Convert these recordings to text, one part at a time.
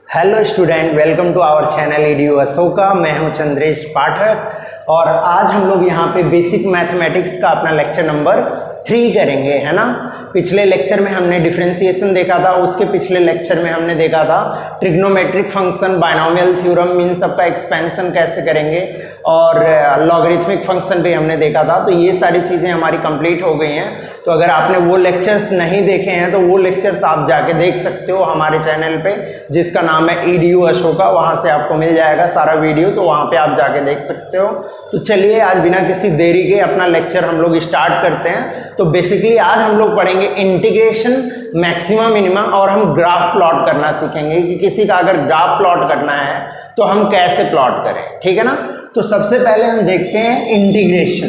Hello student, welcome to our channel EDU Ashoka. मैं हूं चंद्रेश पाठक और आज हम लोग यहां पे बेसिक मैथमेटिक्स का अपना लेक्चर नंबर 3 करेंगे, है ना। पिछले लेक्चर में हमने डिफरेंशिएशन देखा था, उसके पिछले लेक्चर में हमने देखा था ट्रिग्नोमेट्रिक फंक्शन, बायनोमियल थ्योरम, इन सब का एक्सपेंशन कैसे करेंगे और लॉगरिथमिक फंक्शन भी हमने देखा था। तो ये सारी चीज़ें हमारी कंप्लीट हो गई हैं। तो अगर आपने वो लेक्चर्स नहीं देखे हैं तो वो लेक्चर्स आप जाके देख सकते हो हमारे चैनल पे, जिसका नाम है ईडीयू अशोका। वहाँ से आपको मिल जाएगा सारा वीडियो, तो वहाँ पे आप जाके देख सकते हो। तो चलिए आज बिना किसी देरी के अपना लेक्चर हम लोग स्टार्ट करते हैं। तो बेसिकली आज हम लोग पढ़ेंगे इंटीग्रेशन, मैक्सिमा मिनिमा, और हम ग्राफ प्लॉट करना सीखेंगे कि किसी का अगर ग्राफ प्लॉट करना है तो हम कैसे प्लॉट करें, ठीक है ना। तो सबसे पहले हम देखते हैं इंटीग्रेशन।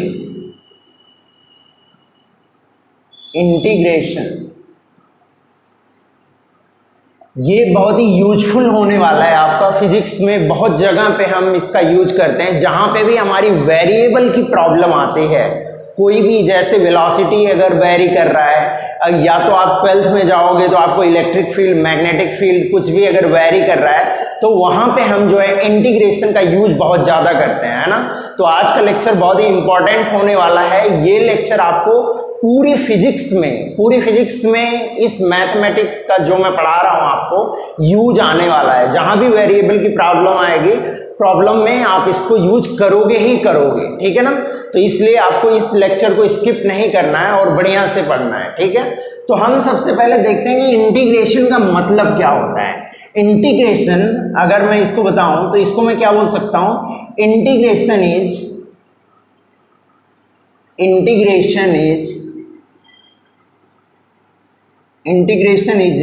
ये बहुत ही यूजफुल होने वाला है आपका फिजिक्स में। बहुत जगह पे हम इसका यूज करते हैं, जहां पे भी हमारी वेरिएबल की प्रॉब्लम आती है। कोई भी, जैसे वेलोसिटी अगर वेरी कर रहा है, या तो आप 12th में जाओगे तो आपको इलेक्ट्रिक फील्ड, मैग्नेटिक फील्ड कुछ भी अगर वेरी कर रहा है, तो वहां पे हम जो है इंटीग्रेशन का यूज बहुत ज़्यादा करते हैं, है ना। तो आज का लेक्चर बहुत ही इंपॉर्टेंट होने वाला है। ये लेक्चर आपको पूरी फिजिक्स में इस मैथमेटिक्स का जो मैं पढ़ा रहा हूँ आपको यूज आने वाला है। जहां भी वेरिएबल की प्रॉब्लम आएगी, प्रॉब्लम में आप इसको यूज करोगे ही करोगे, ठीक है ना। तो इसलिए आपको इस लेक्चर को स्किप नहीं करना है और बढ़िया से पढ़ना है, ठीक है। तो हम सबसे पहले देखते हैं कि इंटीग्रेशन का मतलब क्या होता है। इंटीग्रेशन, अगर मैं इसको बताऊं तो इसको मैं क्या बोल सकता हूं, integration is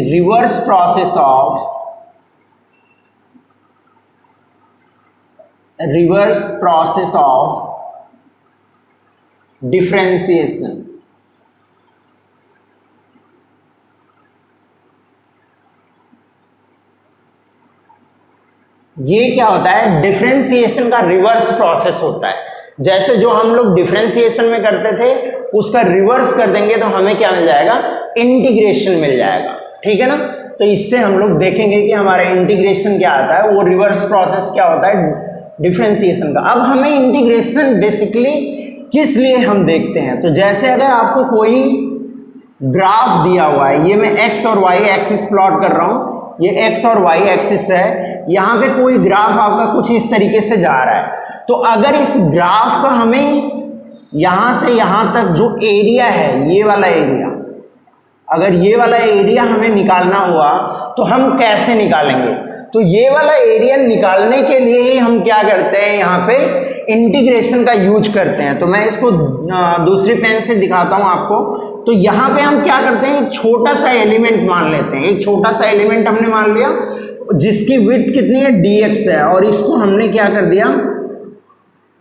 reverse process of differentiation. ये क्या होता है, डिफरेंशिएशन का रिवर्स प्रोसेस होता है। जैसे जो हम लोग डिफरेंशिएशन में करते थे उसका रिवर्स कर देंगे तो हमें क्या मिल जाएगा, इंटीग्रेशन मिल जाएगा, ठीक है ना। तो इससे हम लोग देखेंगे कि हमारा इंटीग्रेशन क्या आता है, वो रिवर्स प्रोसेस क्या होता है डिफरेंशिएशन का। अब हमें इंटीग्रेशन बेसिकली किस लिए हम देखते हैं, तो जैसे अगर आपको कोई ग्राफ दिया हुआ है, ये मैं एक्स और वाई एक्सिस प्लॉट कर रहा हूं, ये एक्स और वाई एक्सिस है, यहाँ पे कोई ग्राफ आपका कुछ इस तरीके से जा रहा है। तो अगर इस ग्राफ का हमें यहाँ से यहाँ तक जो एरिया है, ये वाला एरिया, अगर ये वाला एरिया हमें निकालना हुआ तो हम कैसे निकालेंगे। तो ये वाला एरिया निकालने के लिए ही हम क्या करते हैं, यहाँ पे इंटीग्रेशन का यूज करते हैं। तो मैं इसको दूसरी पेन से दिखाता हूँ आपको। तो यहाँ पे हम क्या करते हैं, एक छोटा सा एलिमेंट मान लेते हैं। एक छोटा सा एलिमेंट हमने मान लिया जिसकी विड्थ कितनी है, dx है, और इसको हमने क्या कर दिया,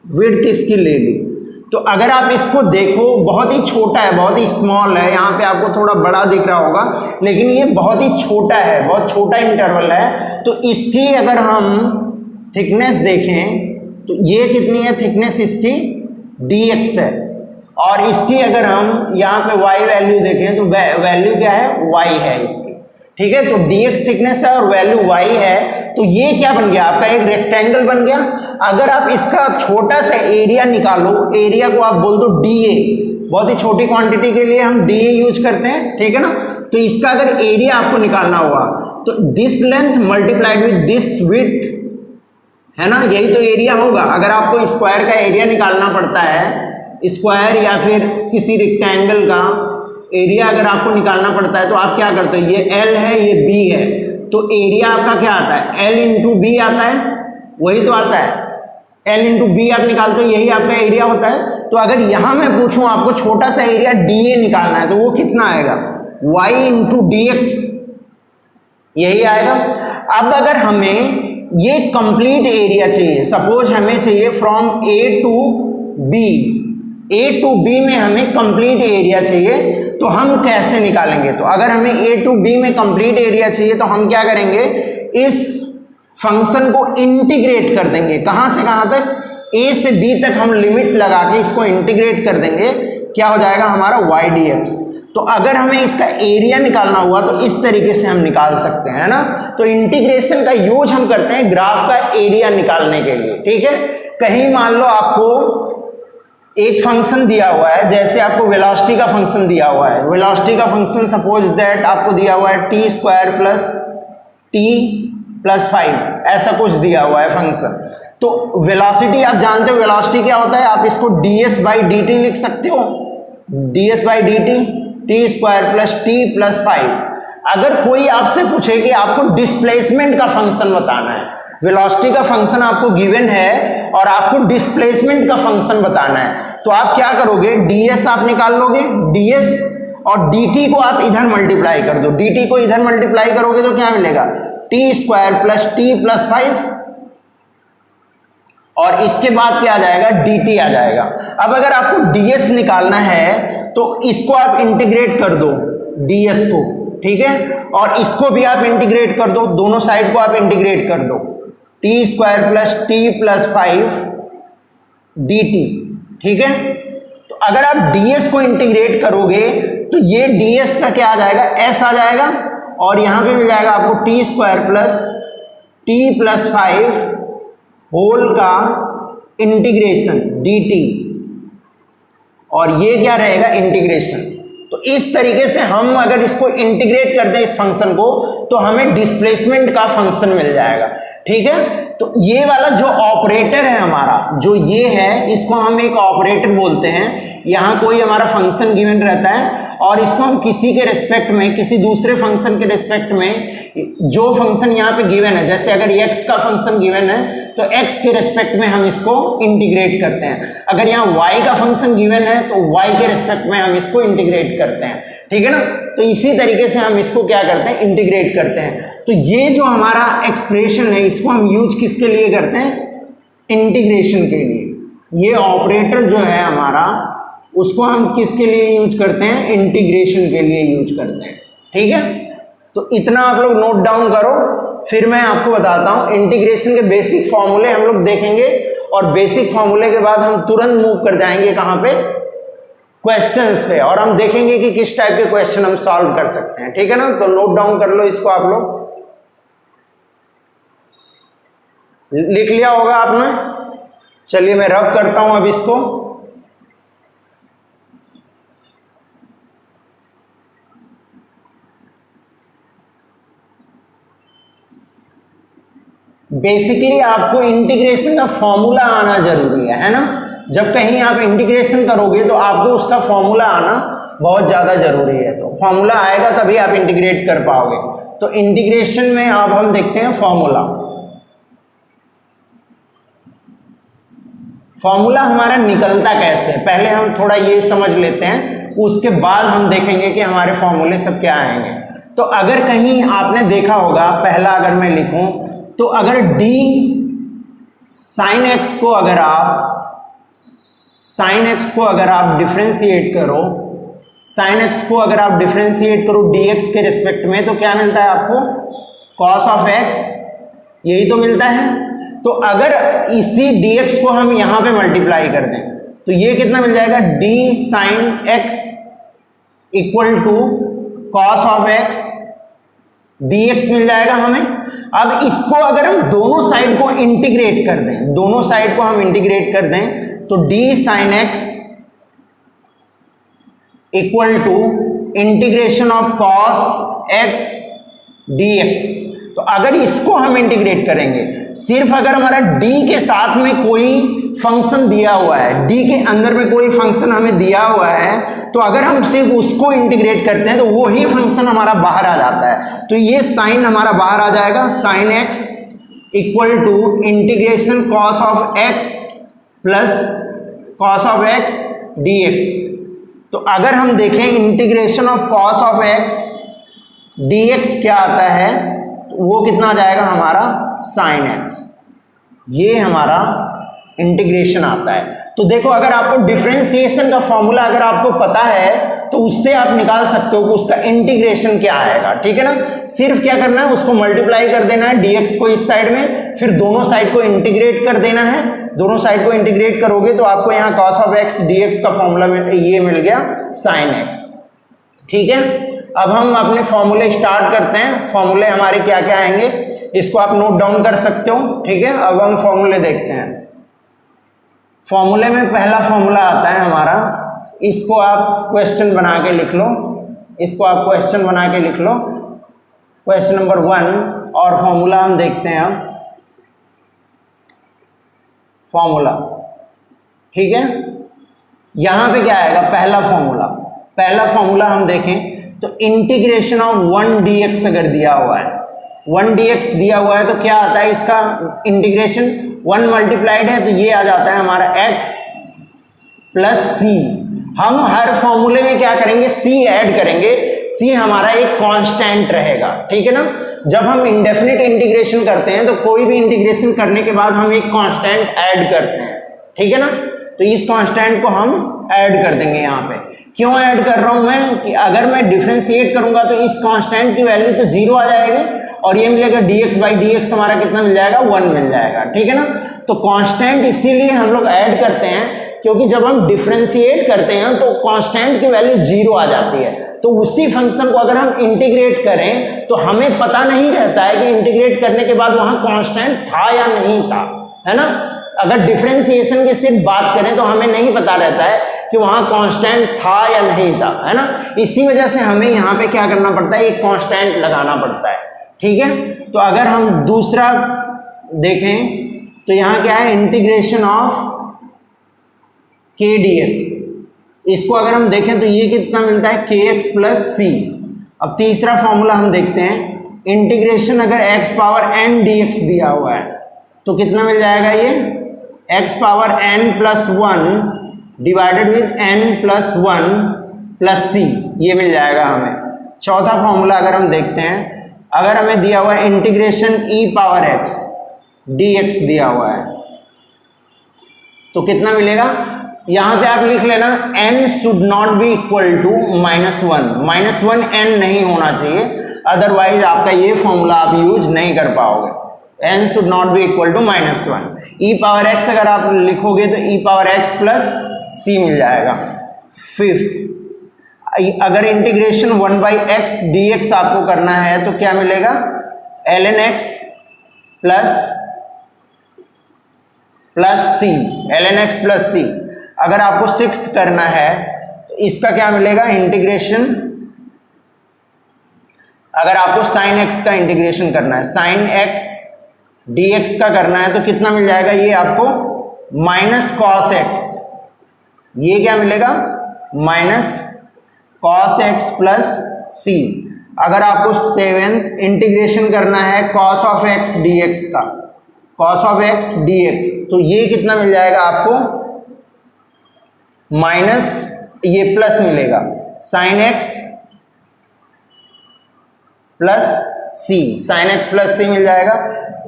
विड्थ इसकी ले ली। तो अगर आप इसको देखो, बहुत ही छोटा है, बहुत ही स्मॉल है। यहाँ पे आपको थोड़ा बड़ा दिख रहा होगा, लेकिन ये बहुत ही छोटा है, बहुत छोटा इंटरवल है। तो इसकी अगर हम थिकनेस देखें तो ये कितनी है, थिकनेस इसकी dx है, और इसकी अगर हम यहाँ पे y वैल्यू देखें तो वैल्यू क्या है, y है इसकी, ठीक है। तो dx थिकनेस है और वैल्यू y है। तो ये क्या बन गया, आपका एक रेक्टेंगल बन गया। अगर आप इसका छोटा सा एरिया निकालो, एरिया को आप बोल दो dA, बहुत ही छोटी क्वांटिटी के लिए हम dA यूज करते हैं, ठीक है ना। तो इसका अगर एरिया आपको निकालना हुआ तो this length multiplied with this width, है ना, यही तो एरिया होगा। अगर आपको स्क्वायर का एरिया निकालना पड़ता है, स्क्वायर या फिर किसी रेक्टेंगल का एरिया अगर आपको निकालना पड़ता है, तो आप क्या करते हो, ये L है, ये B है, तो एरिया आपका क्या आता है, L इंटू बी आता है, वही तो आता है, L इंटू बी आप निकालते हो, यही आपका एरिया होता है। तो अगर यहां मैं पूछूं आपको छोटा सा एरिया DA निकालना है, तो वो कितना आएगा, y इंटू dx, यही आएगा। अब अगर हमें ये कंप्लीट एरिया चाहिए, सपोज हमें चाहिए फ्रॉम A टू B में हमें कंप्लीट एरिया चाहिए, तो हम कैसे निकालेंगे। तो अगर हमें A टू B में कंप्लीट एरिया चाहिए तो हम क्या करेंगे, इस फंक्शन को इंटीग्रेट कर देंगे। कहां से कहां तक, A से B तक हम लिमिट लगा के इसको इंटीग्रेट कर देंगे। क्या हो जाएगा हमारा y dx। तो अगर हमें इसका एरिया निकालना हुआ तो इस तरीके से हम निकाल सकते हैं, है ना। तो इंटीग्रेशन का यूज हम करते हैं ग्राफ का एरिया निकालने के लिए, ठीक है। कहीं मान लो आपको एक फंक्शन दिया हुआ है, जैसे आपको वेलोसिटी का फंक्शन दिया हुआ है, वेलोसिटी का फंक्शन सपोज दैट आपको दिया हुआ है t² प्लस t प्लस 5, ऐसा कुछ दिया हुआ है फंक्शन। तो वेलोसिटी आप जानते हो, वेलोसिटी क्या होता है, आप इसको ds/dt लिख सकते हो, ds/dt t² plus t plus 5। अगर कोई आपसे पूछे कि आपको डिस्प्लेसमेंट का फंक्शन बताना है, वेलोसिटी का फंक्शन आपको गिवन है और आपको डिस्प्लेसमेंट का फंक्शन बताना है, तो आप क्या करोगे, ds आप निकाल लोगे, ds और dt को आप इधर मल्टीप्लाई कर दो, dt को इधर मल्टीप्लाई करोगे तो क्या मिलेगा, t² प्लस t प्लस 5, और इसके बाद क्या आ जाएगा, dt आ जाएगा। अब अगर आपको ds निकालना है तो इसको आप इंटीग्रेट कर दो, ds को, ठीक है, और इसको भी आप इंटीग्रेट कर दो, दोनों साइड को आप इंटीग्रेट कर दो, t² plus t plus 5 dt, ठीक है। तो अगर आप ds को इंटीग्रेट करोगे तो ये ds का क्या आ जाएगा, s आ जाएगा, और यहां पे मिल जाएगा आपको t² plus t plus 5 whole का इंटीग्रेशन dt, और ये क्या रहेगा, इंटीग्रेशन। तो इस तरीके से हम अगर इसको इंटीग्रेट कर दें इस फंक्शन को तो हमें डिस्प्लेसमेंट का फंक्शन मिल जाएगा, ठीक है। तो ये वाला जो ऑपरेटर है हमारा, जो ये है, इसको हम एक ऑपरेटर बोलते हैं। यहाँ कोई हमारा फंक्शन गिवन रहता है और इसको हम किसी के रिस्पेक्ट में, किसी दूसरे फंक्शन के रिस्पेक्ट में, जो फंक्शन यहाँ पे गिवन है, जैसे अगर x का फंक्शन गिवन है तो x के रिस्पेक्ट में हम इसको इंटीग्रेट करते हैं, अगर यहाँ y का फंक्शन गिवन है तो y के रिस्पेक्ट में हम इसको इंटीग्रेट करते हैं, ठीक है ना। तो इसी तरीके से हम इसको क्या करते हैं, इंटीग्रेट करते हैं। तो ये जो हमारा एक्सप्रेशन है इसको हम यूज किसके लिए करते हैं, इंटीग्रेशन के लिए। ये ऑपरेटर जो है हमारा उसको हम किसके लिए यूज करते हैं, इंटीग्रेशन के लिए यूज करते हैं, ठीक है। तो इतना आप लोग नोट डाउन करो, फिर मैं आपको बताता हूं इंटीग्रेशन के बेसिक फॉर्मूले हम लोग देखेंगे, और बेसिक फॉर्मूले के बाद हम तुरंत मूव कर जाएंगे कहां पे, क्वेश्चंस पे, और हम देखेंगे कि किस टाइप के क्वेश्चन हम सॉल्व कर सकते हैं, ठीक है ना। तो नोट डाउन कर लो इसको, आप लोग लिख लिया होगा आपने। चलिए मैं रब करता हूं अब इसको। बेसिकली आपको इंटीग्रेशन का फॉर्मूला आना जरूरी है ना। जब कहीं आप इंटीग्रेशन करोगे तो आपको उसका फॉर्मूला आना बहुत ज़्यादा जरूरी है, तो फॉर्मूला आएगा तभी आप इंटीग्रेट कर पाओगे। तो इंटीग्रेशन में अब हम देखते हैं फॉर्मूला। फॉर्मूला हमारा निकलता कैसे है, पहले हम थोड़ा ये समझ लेते हैं, उसके बाद हम देखेंगे कि हमारे फॉर्मूले सब क्या आएंगे। तो अगर कहीं आपने देखा होगा, पहला अगर मैं लिखूं तो अगर d साइन एक्स को अगर आप डिफरेंशिएट करो, साइन एक्स को अगर आप डिफरेंशिएट करो dx के रिस्पेक्ट में, तो क्या मिलता है आपको, cos ऑफ x, यही तो मिलता है। तो अगर इसी dx को हम यहां पे मल्टीप्लाई कर दें तो ये कितना मिल जाएगा, d sine x equal to cos of x dx मिल जाएगा हमें। अब इसको अगर हम दोनों साइड को इंटीग्रेट कर दें, दोनों साइड को हम इंटीग्रेट कर दें तो d sine x equal to integration of cos x dx। तो अगर इसको हम इंटीग्रेट करेंगे, सिर्फ अगर हमारा d के साथ में कोई फंक्शन दिया हुआ है, d के अंदर में कोई फंक्शन हमें दिया हुआ है, तो अगर हम सिर्फ उसको इंटीग्रेट करते हैं तो वो ही फंक्शन हमारा बाहर आ जाता है। तो ये साइन हमारा बाहर आ जाएगा, sine x equal to integration cos of x plus cos of x dx। तो अगर हम देखें integration of cos of x dx क्या आता है, वो कितना आ जाएगा हमारा, साइन x। ये हमारा इंटीग्रेशन आता है। तो देखो अगर आपको डिफरेंशिएशन का फॉर्मूला अगर आपको पता है तो उससे आप निकाल सकते हो कि उसका इंटीग्रेशन क्या आएगा, ठीक है ना। सिर्फ क्या करना है, उसको मल्टीप्लाई कर देना है dx को इस साइड में, फिर दोनों साइड को इंटीग्रेट कर देना है। दोनों साइड को इंटीग्रेट करोगे तो आपको यहाँ cos ऑफ x dx का फॉर्मूला ये मिल गया, साइन x। ठीक है, अब हम अपने फॉर्मूले स्टार्ट करते हैं। फॉर्मूले हमारे क्या क्या आएंगे इसको आप नोट डाउन कर सकते हो। ठीक है, अब हम फॉर्मूले देखते हैं। फॉर्मूले में पहला फॉर्मूला आता है हमारा, इसको आप क्वेश्चन बना के लिख लो, इसको आप क्वेश्चन बना के लिख लो, क्वेश्चन नंबर 1। और फॉर्मूला हम देखते हैं अब फॉर्मूला। ठीक है, यहां पे क्या आएगा पहला फॉर्मूला हम देखें तो इंटीग्रेशन ऑफ 1 dx अगर दिया हुआ है, 1 dx दिया हुआ है तो क्या आता है इसका इंटीग्रेशन, 1 मल्टीप्लाइड है तो ये आ जाता है हमारा x प्लस सी। हम हर फॉर्मूले में क्या करेंगे, c ऐड करेंगे, c हमारा एक कांस्टेंट रहेगा। ठीक है ना, जब हम इंडेफिनिट इंटीग्रेशन करते हैं तो कोई भी इंटीग्रेशन करने के बाद हम एक कांस्टेंट ऐड करते हैं। ठीक है ना, तो इस कांस्टेंट को हम ऐड कर देंगे। यहाँ पे क्यों ऐड कर रहा हूं मैं कि अगर मैं डिफरेंशिएट करूंगा तो इस कांस्टेंट की वैल्यू तो 0 आ जाएगी और ये मिलेगा dx बाई dx हमारा कितना मिल जाएगा, 1 मिल जाएगा। ठीक है ना, तो कांस्टेंट इसीलिए हम लोग ऐड करते हैं क्योंकि जब हम डिफरेंशिएट करते हैं तो कांस्टेंट की वैल्यू 0 आ जाती है। तो उसी फंक्शन को अगर हम इंटीग्रेट करें तो हमें पता नहीं रहता है कि इंटीग्रेट करने के बाद वहां कांस्टेंट था या नहीं था, है ना। अगर डिफरेंशिएशन की सिर्फ बात करें तो हमें नहीं पता रहता है कि वहां कांस्टेंट था या नहीं था, है ना। इसी वजह से हमें यहाँ पे क्या करना पड़ता है, एक कांस्टेंट लगाना पड़ता है। ठीक है, तो अगर हम दूसरा देखें तो यहाँ क्या है, इंटीग्रेशन ऑफ k dx, इसको अगर हम देखें तो ये कितना मिलता है, kx प्लस सी। अब तीसरा फॉर्मूला हम देखते हैं, इंटीग्रेशन अगर x पावर n dx दिया हुआ है तो कितना मिल जाएगा, ये x power n plus 1 divided with n plus 1 plus C, ये मिल जाएगा हमें। चौथा फॉर्मूला अगर हम देखते हैं, अगर हमें दिया हुआ है integration e power x dx दिया हुआ है तो कितना मिलेगा, यहां पे आप लिख लेना n should not be equal to -1 n नहीं होना चाहिए, अदरवाइज आपका ये फॉर्मूला आप यूज नहीं कर पाओगे। n should not be equal to -1। e power x अगर आप लिखोगे तो e power x plus c मिल जाएगा। फिफ्थ, अगर इंटीग्रेशन 1/x dx आपको करना है तो क्या मिलेगा, ln x plus c, ln x plus c। अगर आपको सिक्स्थ करना है तो इसका क्या मिलेगा, इंटीग्रेशन, अगर आपको साइन x का इंटीग्रेशन करना है, साइन x dx का करना है तो कितना मिल जाएगा, ये आपको माइनस कॉस x, ये क्या मिलेगा, minus cos x plus c। अगर आपको सेवेंथ इंटीग्रेशन करना है कॉस ऑफ x dx का, कॉस ऑफ x dx, तो ये कितना मिल जाएगा आपको, माइनस ये प्लस मिलेगा, साइन x प्लस सी, साइन x प्लस सी मिल जाएगा।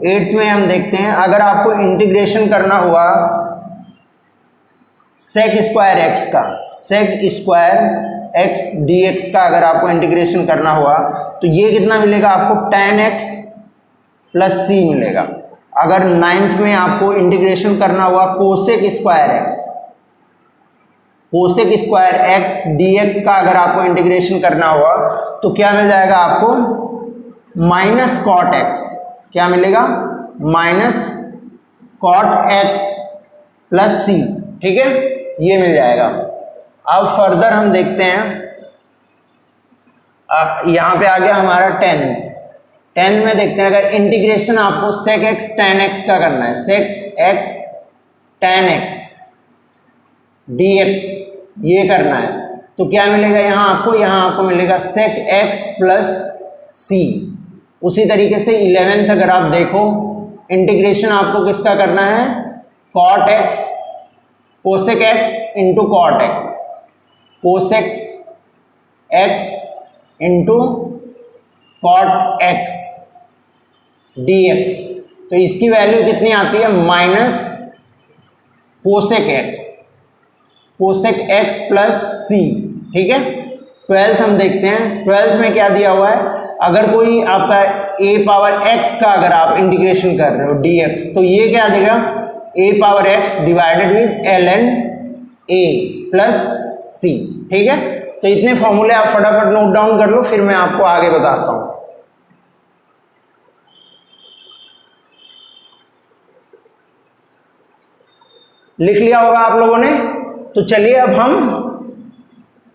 एट्थ में हम देखते हैं, अगर आपको इंटीग्रेशन करना हुआ सेक स्क्वायर x का, सेक स्क्वायर x dx का अगर आपको इंटीग्रेशन करना हुआ तो ये कितना मिलेगा आपको, tan x प्लस सी मिलेगा। अगर नाइन्थ में आपको इंटीग्रेशन करना हुआ cosec square x, cosec square x dx का अगर आपको इंटीग्रेशन करना हुआ तो क्या मिल जाएगा आपको, माइनस कॉट x, क्या मिलेगा, minus cot x plus C. ठीक है, ये मिल जाएगा। अब फर्दर हम देखते हैं, यहां पे आ गया हमारा टेंथ में देखते हैं, अगर इंटीग्रेशन आपको सेक x tan x का करना है, सेक x tan x dx ये करना है तो क्या मिलेगा, यहाँ आपको मिलेगा सेक x प्लस सी। उसी तरीके से 11th अगर आप देखो, इंटीग्रेशन आपको किसका करना है, cot x cosec x into cot x, cosec x into cot x dx, तो इसकी वैल्यू कितनी आती है, minus cosec x plus C. ठीक है, 12th हम देखते हैं, 12th में क्या दिया हुआ है, अगर कोई आपका a पावर x का अगर आप इंटीग्रेशन कर रहे हो dx तो ये क्या देगा, a power x divided with ln a plus c। ठीक है, तो इतने फॉर्मूले आप फटाफट नोट डाउन कर लो, फिर मैं आपको आगे बताता हूं। लिख लिया होगा आप लोगों ने? तो चलिए अब हम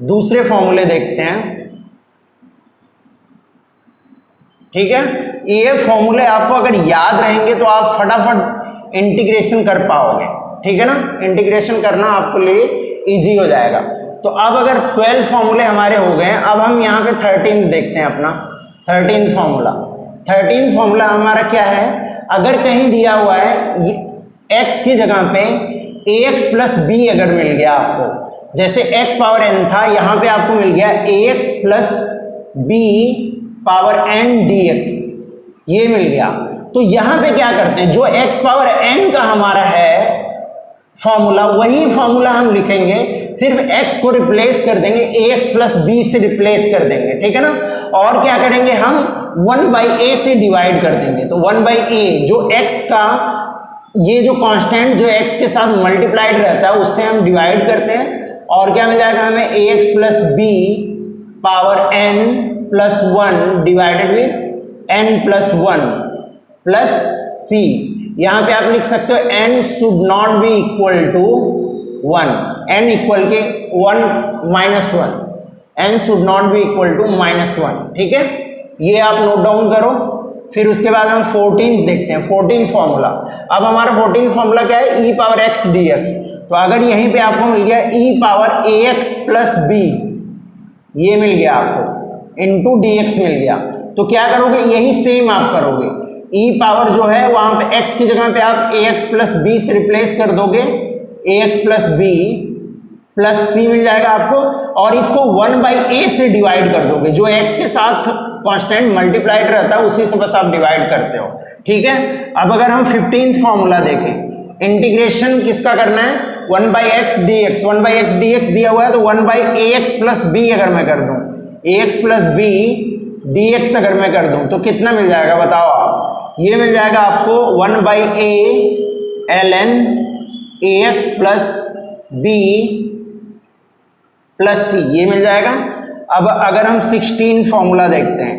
दूसरे फॉर्मूले देखते हैं। ठीक है, ये फॉर्मूले आपको अगर याद रहेंगे तो आप फटाफट इंटीग्रेशन कर पाओगे। ठीक है ना, इंटीग्रेशन करना आपके लिए इजी हो जाएगा। तो अब अगर 12 फॉर्मूले हमारे हो गए, अब हम यहाँ पे 13 देखते हैं अपना 13 फॉर्मूला। 13 फॉर्मूला हमारा क्या है, अगर कहीं दिया हुआ है x की जगह पे ax प्लस बी अगर मिल गया आपको, जैसे x पावर n था, यहाँ पे आपको मिल गया ax plus B power n dx, ये मिल गया। तो यहां पे क्या करते हैं, जो x पावर n का हमारा है फॉर्मूला, वही फॉर्मूला हम लिखेंगे, सिर्फ x को रिप्लेस कर देंगे, ax प्लस बी से रिप्लेस कर देंगे। ठीक है ना, और क्या करेंगे हम 1/a से डिवाइड कर देंगे। तो 1/a जो x का ये जो कांस्टेंट जो x के साथ मल्टीप्लाइड रहता है उससे हम डिवाइड करते हैं, और क्या मिल जाएगा हमें ax plus B power n plus 1 divided with n plus 1 plus c। यहां पे आप लिख सकते हो n should not be equal to 1, n equal के 1 minus 1, n should not be equal to -1। ठीक है, ये आप नोट डाउन करो। फिर उसके बाद हम 14 देखते हैं, 14 फॉर्मूला। अब हमारा 14 फॉर्मूला क्या है, e पावर x dx। तो अगर यहीं पे आपको मिल गया e power ax plus b, ये मिल गया आपको, इंटू dx मिल गया, तो क्या करोगे, यही सेम आप करोगे। e पावर जो है वहां पे x की जगह पे आप ax प्लस b से रिप्लेस कर दोगे, ax plus b plus c मिल जाएगा आपको, और इसको 1/a से डिवाइड कर दोगे। जो x के साथ कांस्टेंट मल्टीप्लाइड रहता है उसी से बस आप डिवाइड करते हो। ठीक है, अब अगर हम 15th फॉर्मूला देखें, इंटीग्रेशन किसका करना है, 1/x dx, 1/x dx दिया हुआ है, तो 1/ax प्लस b अगर मैं कर दूं, ax प्लस b dx अगर मैं कर दूं तो कितना मिल जाएगा बताओ आप, ये मिल जाएगा आपको 1/a ln ax plus b plus c, ये मिल जाएगा। अब अगर हम 16 फॉर्मूला देखते हैं,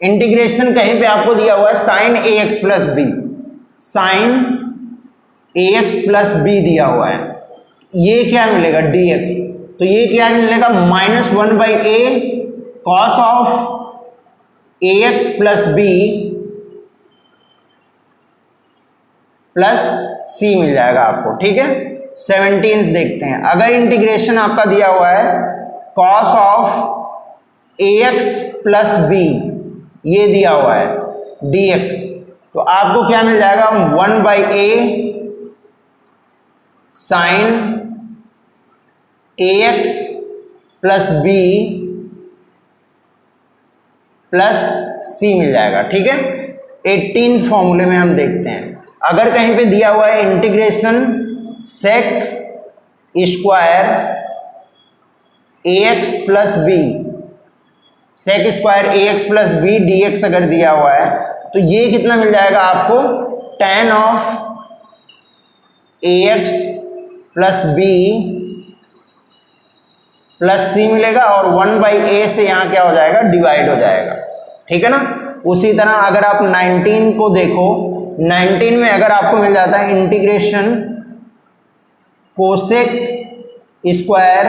इंटीग्रेशन कहीं पे आपको दिया हुआ है sine ax plus B, sine ax plus B दिया हुआ है, ये क्या मिलेगा dx, तो ये क्या मिलेगा -1/a cos of ax plus B plus c मिल जाएगा आपको। ठीक है, 17 देखते हैं, अगर इंटीग्रेशन आपका दिया हुआ है cos of ax plus B, ये दिया हुआ है dx, तो आपको क्या मिल जाएगा 1/a sine ax plus B plus c मिल जाएगा। ठीक है, 18 फॉर्मूले में हम देखते हैं, अगर कहीं पे दिया हुआ है integration sec square ax plus b, sec square ax plus b dx अगर दिया हुआ है, तो ये कितना मिल जाएगा आपको, tan of ax plus B plus c मिलेगा, और 1/a से यहाँ क्या हो जाएगा, डिवाइड हो जाएगा। ठीक है ना, उसी तरह अगर आप 19 को देखो, 19 में अगर आपको मिल जाता है integration cosec square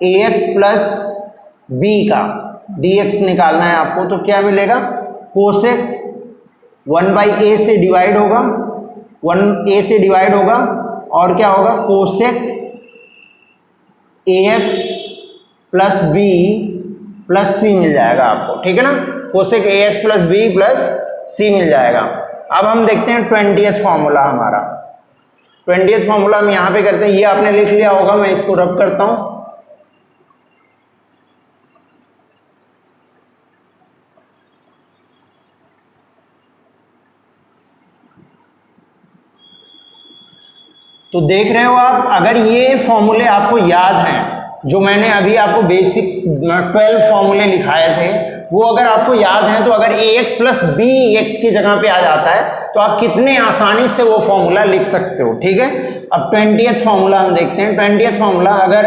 ax plus b का dx निकालना है आपको, तो क्या मिलेगा, कोसेक 1/a से डिवाइड होगा, 1a से डिवाइड होगा, और क्या होगा, cosec ax plus B plus c मिल जाएगा आपको। ठीक है ना, cosec ax plus B plus c मिल जाएगा। अब हम देखते हैं 20th फॉर्मूला हमारा, 20th फॉर्मूला हम यहाँ पे करते हैं, ये आपने लिख लिया होगा, मैं इसको रब करता हूँ। तो देख रहे हो आप, अगर ये फॉर्मूले आपको याद हैं, जो मैंने अभी आपको बेसिक 12 फॉर्मूले लिखाए थे, वो अगर आपको याद हैं, तो अगर ax प्लस बी एक्स की जगह पे आ जाता है, तो आप कितने आसानी से वो फॉर्मूला लिख सकते हो। ठीक है, अब 20th फॉर्मूला हम देखते हैं। 20th फॉर्मूला, अगर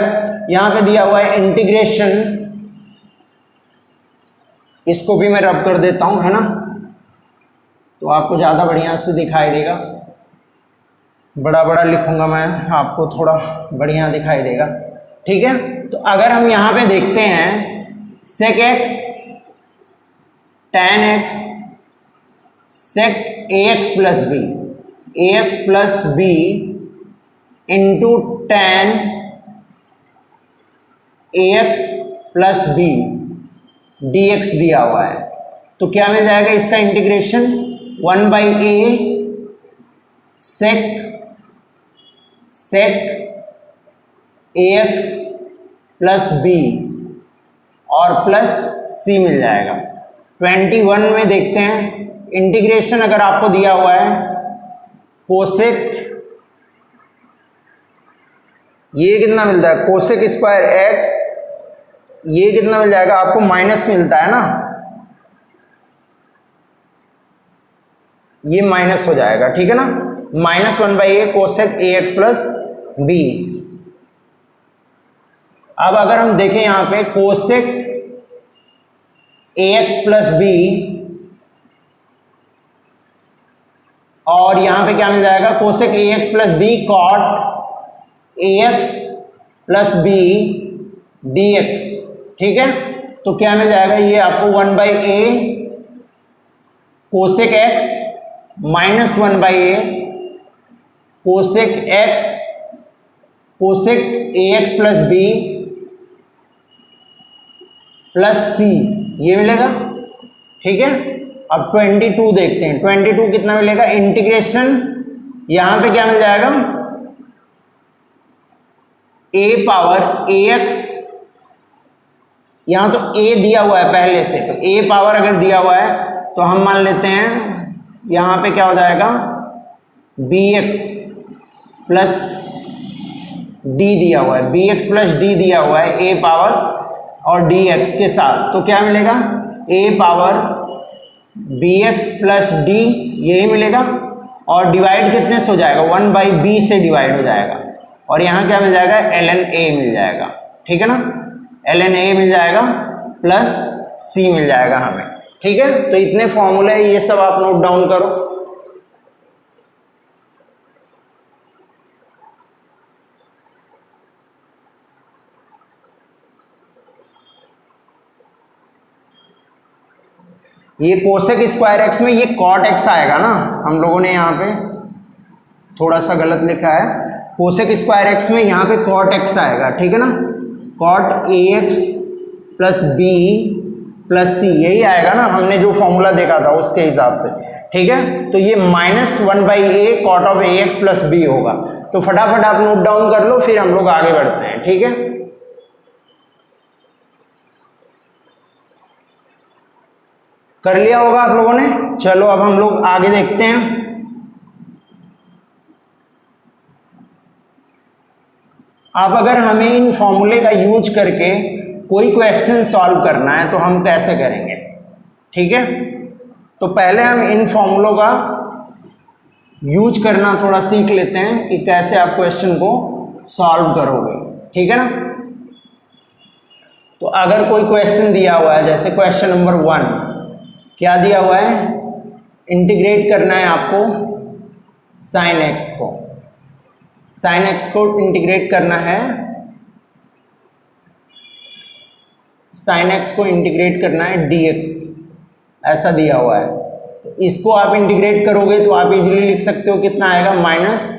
यहां पे दिया हुआ है इंटीग्रेशन, इसको भी मैं रब कर देता हूं, है ना, तो आपको ज़्यादा बढ़िया से दिखाई देगा। बड़ा बड़ा लिखूंगा मैं, आपको थोड़ा बढ़िया दिखाई देगा। ठीक है, तो अगर हम यहाँ पे देखते हैं sec x tan x sec ax plus b into tan ax plus b dx दिया हुआ है, तो क्या मिल जाएगा इसका integration 1/a sec ax plus b और प्लस सी मिल जाएगा। 21 में देखते हैं इंटीग्रेशन, अगर आपको दिया हुआ है कोसेक, ये कितना मिलता है कोसेक स्क्वायर एक्स, ये कितना मिल जाएगा आपको माइनस मिलता है ना, ये माइनस हो जाएगा। ठीक है ना, -1/a cosec ax plus B. अब अगर हम देखें यहां पे कोसेक ax प्लस बी, और यहां पे क्या मिल जाएगा cosec ax plus b cot ax plus b dx। ठीक है, तो क्या मिल जाएगा ये आपको 1/a cosec x minus 1/a cosec x cosec ax plus B plus C, ये मिलेगा। ठीक है, अब 22 देखते हैं, 22 कितना मिलेगा इंटीग्रेशन, यहां पे क्या मिल जाएगा a पावर ax, यहां तो a दिया हुआ है पहले से, तो a पावर अगर दिया हुआ है तो हम मान लेते हैं यहां पे क्या हो जाएगा bx प्लस d दिया हुआ है, bx प्लस d दिया हुआ है a पावर और dx के साथ, तो क्या मिलेगा a power bx plus d, यही मिलेगा, और डिवाइड कितने से हो जाएगा 1/b से डिवाइड हो जाएगा, और यहाँ क्या मिल जाएगा ln a मिल जाएगा। ठीक है ना, ln a मिल जाएगा प्लस c मिल जाएगा हमें। ठीक है, तो इतने फॉर्मूले ये सब आप नोट डाउन करो। ये कोसेक स्क्वायर एक्स में ये कॉट एक्स आएगा ना, हम लोगों ने यहाँ पे थोड़ा सा गलत लिखा है, कोसेक स्क्वायर एक्स में यहाँ पे कॉट एक्स आएगा। ठीक है ना, cot A x plus B plus C, यही आएगा ना, हमने जो फॉर्मूला देखा था उसके हिसाब से। ठीक है, तो ये -1/a cot of a x plus b होगा, तो फटाफट आप नोट डाउन कर लो, फिर हम लोग आगे बढ़ते हैं। ठीक है, कर लिया होगा आप लोगों ने। चलो अब हम लोग आगे देखते हैं। अब अगर हमें इन फॉर्मूले का यूज करके कोई क्वेश्चन सॉल्व करना है तो हम कैसे करेंगे। ठीक है, तो पहले हम इन फॉर्मूलों का यूज करना थोड़ा सीख लेते हैं कि कैसे आप क्वेश्चन को सॉल्व करोगे। ठीक है ना, तो अगर कोई क्वेश्चन दिया हुआ है, जैसे क्वेश्चन नंबर 1 क्या दिया हुआ है, इंटीग्रेट करना है आपको साइन एक्स को, साइन एक्स को इंटीग्रेट करना है, साइन एक्स को इंटीग्रेट करना है dx, ऐसा दिया हुआ है। तो इसको आप इंटीग्रेट करोगे तो आप इजीली लिख सकते हो, कितना आएगा minus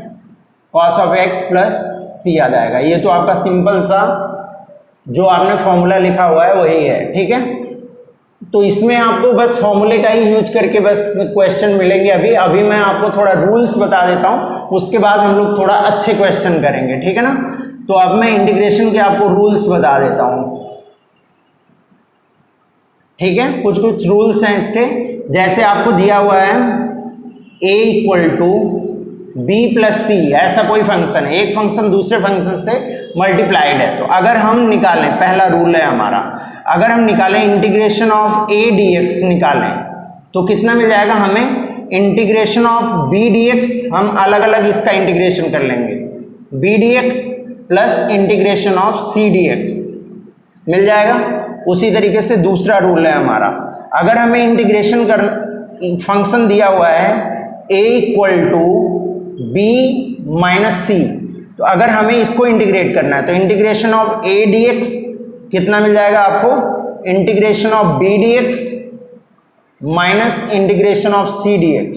cos of X plus C आ जाएगा। ये तो आपका सिंपल सा जो आपने फॉर्मूला लिखा हुआ है वही है। ठीक है, तो इसमें आपको बस फॉर्मूले का ही यूज करके बस क्वेश्चन मिलेंगे। अभी मैं आपको थोड़ा रूल्स बता देता हूँ, उसके बाद हम लोग थोड़ा अच्छे क्वेश्चन करेंगे। ठीक है ना, तो अब मैं इंटीग्रेशन के आपको रूल्स बता देता हूँ। ठीक है, कुछ कुछ रूल्स हैं इसके, जैसे आपको दिया हुआ है a equal to B plus C, ऐसा कोई फंक्शन है, एक फंक्शन दूसरे फंक्शन से मल्टीप्लाइड है, तो अगर हम निकालें, पहला रूल है हमारा, अगर हम निकालें इंटीग्रेशन ऑफ a dx निकालें तो कितना मिल जाएगा हमें, इंटीग्रेशन ऑफ b dx, हम अलग अलग इसका इंटीग्रेशन कर लेंगे, b dx plus integration of C D X मिल जाएगा। उसी तरीके से दूसरा रूल है हमारा, अगर हमें इंटीग्रेशन कर फंक्शन दिया हुआ है a equal to B minus C, तो अगर हमें इसको इंटीग्रेट करना है तो इंटीग्रेशन ऑफ a dx कितना मिल जाएगा आपको, integration of b dx minus integration of c dx,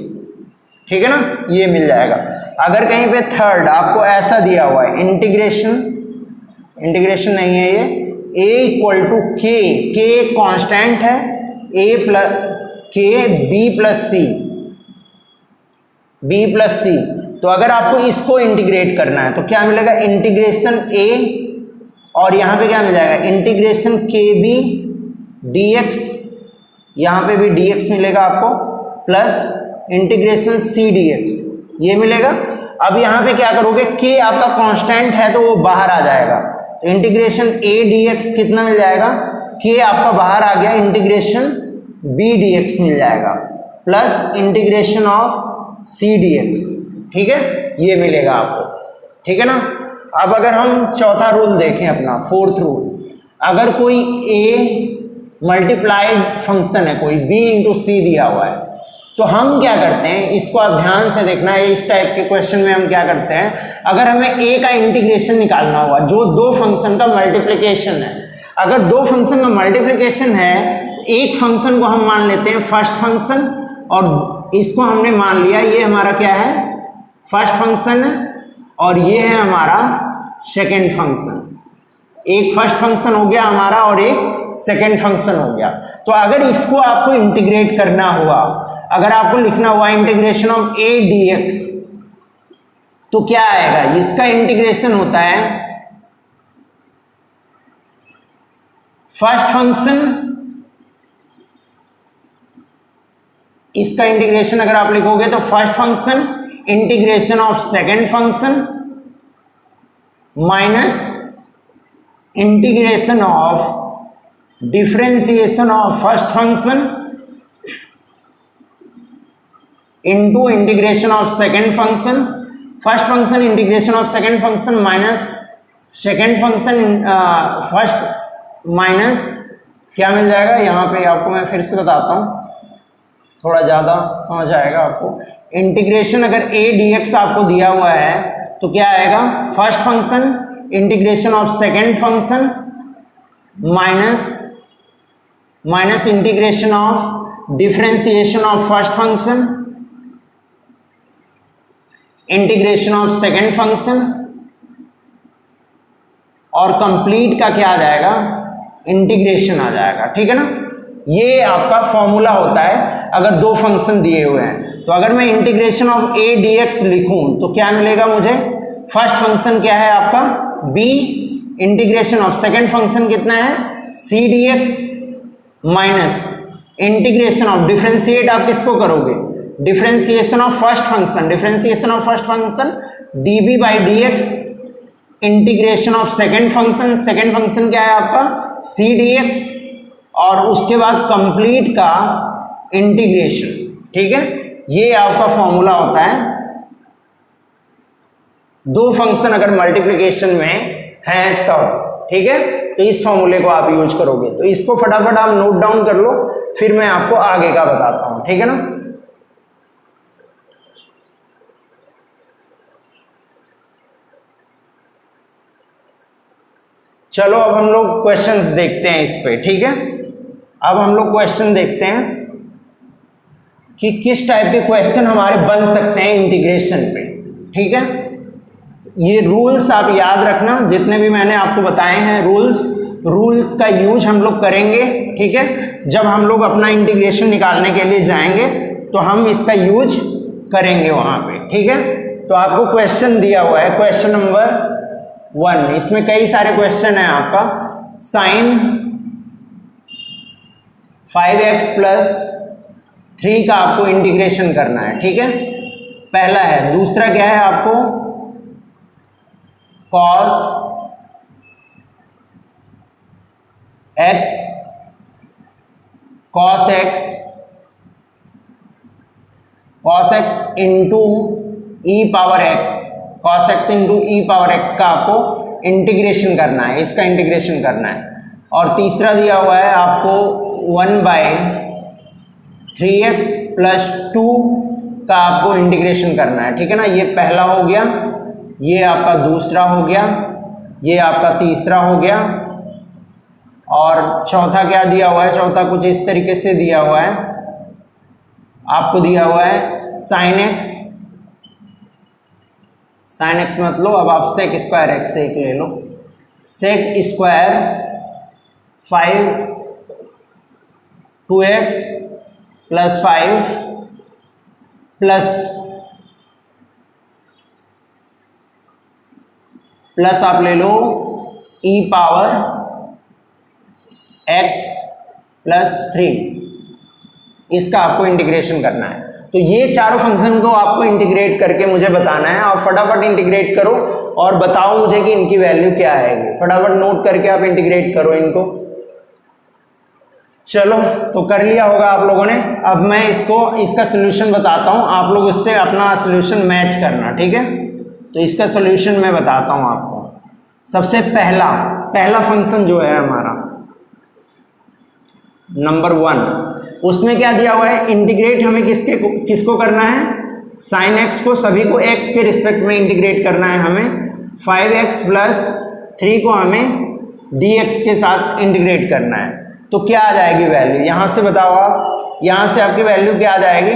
ठीक है ना, ये मिल जाएगा। अगर कहीं पे थर्ड आपको ऐसा दिया हुआ है इंटीग्रेशन नहीं है ये, a इक्वल टू के कांस्टेंट है, a प्लस के बी प्लस सी, तो अगर आपको इसको इंटीग्रेट करना है तो क्या मिलेगा, इंटीग्रेशन a और यहाँ पे क्या मिल जाएगा, इंटीग्रेशन के बी डी एक्स, यहाँ पे भी dx मिलेगा आपको, plus integration c D x ये मिलेगा। अब यहाँ पे क्या करोगे, k आपका कांस्टेंट है तो वो बाहर आ जाएगा, तो इंटीग्रेशन a dx कितना मिल जाएगा, k आपका बाहर आ गया, इंटीग्रेशन b dx मिल जाएगा, plus integration of c dx, ठीक है, ये मिलेगा आपको, ठीक है ना। अब अगर हम चौथा रूल देखें अपना, फोर्थ रूल, अगर कोई a मल्टीप्लाइड फंक्शन है, कोई b इंटू सी दिया हुआ है, तो हम क्या करते हैं, इसको आप ध्यान से देखना है, इस टाइप के क्वेश्चन में हम क्या करते हैं, अगर हमें a का इंटीग्रेशन निकालना हुआ जो दो फंक्शन का मल्टीप्लिकेशन है, अगर दो फंक्शन का मल्टीप्लिकेशन है, एक फंक्शन को हम मान लेते हैं फर्स्ट फंक्शन और इसको हमने मान लिया ये हमारा क्या है, फर्स्ट फंक्शन है और ये है हमारा सेकेंड फंक्शन, एक फर्स्ट फंक्शन हो गया हमारा और एक सेकेंड फंक्शन हो गया। तो अगर इसको आपको इंटीग्रेट करना हुआ, अगर आपको लिखना हुआ इंटीग्रेशन ऑफ a dx, तो क्या आएगा, इसका इंटीग्रेशन होता है फर्स्ट फंक्शन, इसका इंटीग्रेशन अगर आप लिखोगे तो first function integration of second function minus integration of differentiation of first function into integration of second function, first function integration of second function minus second function first minus क्या मिल जाएगा, यहाँ पे आपको मैं फिर से बताता हूँ थोड़ा ज़्यादा समझ आएगा आपको। इंटीग्रेशन अगर a dx आपको दिया हुआ है तो क्या आएगा, first function integration of second function minus integration of differentiation of first function integration of second function, और कंप्लीट का क्या आ जाएगा, इंटीग्रेशन आ जाएगा, ठीक है ना। ये आपका फॉर्मूला होता है अगर दो फंक्शन दिए हुए हैं। तो अगर मैं इंटीग्रेशन ऑफ a dx लिखूं तो क्या मिलेगा मुझे, फर्स्ट फंक्शन क्या है आपका b, integration of second function कितना है c dx minus integration of, differentiate आप किसको करोगे, differentiation of first function, differentiation of first function db by dx, integration of second function क्या है आपका c dx, और उसके बाद कंप्लीट का इंटीग्रेशन, ठीक है। ये आपका फॉर्मूला होता है दो फंक्शन अगर मल्टीप्लिकेशन में है तब, ठीक है। तो इस फॉर्मूले को आप यूज करोगे, तो इसको फटाफट आप नोट डाउन कर लो, फिर मैं आपको आगे का बताता हूं, ठीक है ना। चलो अब हम लोग क्वेश्चंस देखते हैं इस पे, ठीक है। अब हम लोग क्वेश्चन देखते हैं कि किस टाइप के क्वेश्चन हमारे बन सकते हैं इंटीग्रेशन पे, ठीक है। ये रूल्स आप याद रखना, जितने भी मैंने आपको बताए हैं रूल्स का यूज हम लोग करेंगे, ठीक है। जब हम लोग अपना इंटीग्रेशन निकालने के लिए जाएंगे तो हम इसका यूज करेंगे वहां पे, ठीक है। तो आपको क्वेश्चन दिया हुआ है, क्वेश्चन नंबर 1, इसमें कई सारे क्वेश्चन है आपका, साइन 5x प्लस 3 का आपको इंटीग्रेशन करना है, ठीक है, पहला है। दूसरा क्या है आपको, cos x into E power X, cos x into E power X का आपको इंटीग्रेशन करना है, इसका इंटीग्रेशन करना है। और तीसरा दिया हुआ है आपको 1/3x + 2 का आपको इंटीग्रेशन करना है, ठीक है ना। ये पहला हो गया, ये आपका दूसरा हो गया, ये आपका तीसरा हो गया, और चौथा क्या दिया हुआ है, चौथा कुछ इस तरीके से दिया हुआ है, आपको दिया हुआ है sin x मतलब अब आप sec स्क्वायर x एक ले लो, sec स्क्वायर 5 2x + 5 प्लस आप ले लो e पावर x + 3, इसका आपको इंटीग्रेशन करना है। तो ये चारों फंक्शन को आपको इंटीग्रेट करके मुझे बताना है। आप फटाफट इंटीग्रेट करो और बताओ मुझे कि इनकी वैल्यू क्या आएगी। फटाफट नोट करके आप इंटीग्रेट करो इनको। चलो, तो कर लिया होगा आप लोगों ने। अब मैं इसका सोल्यूशन बताता हूं, आप लोग उससे अपना सोल्यूशन मैच करना, ठीक है। तो इसका सोल्यूशन मैं बताता हूं आपको। सबसे पहला फंक्शन जो है हमारा नंबर 1, उसमें क्या दिया हुआ है, इंटीग्रेट हमें किसको करना है, sin x को, सभी को x के रिस्पेक्ट में इंटीग्रेट करना है हमें। 5x + 3 को हमें dx के साथ इंटीग्रेट करना है। तो क्या आ जाएगी वैल्यू, यहां से बताओ आप, यहां से आपकी वैल्यू क्या आ जाएगी,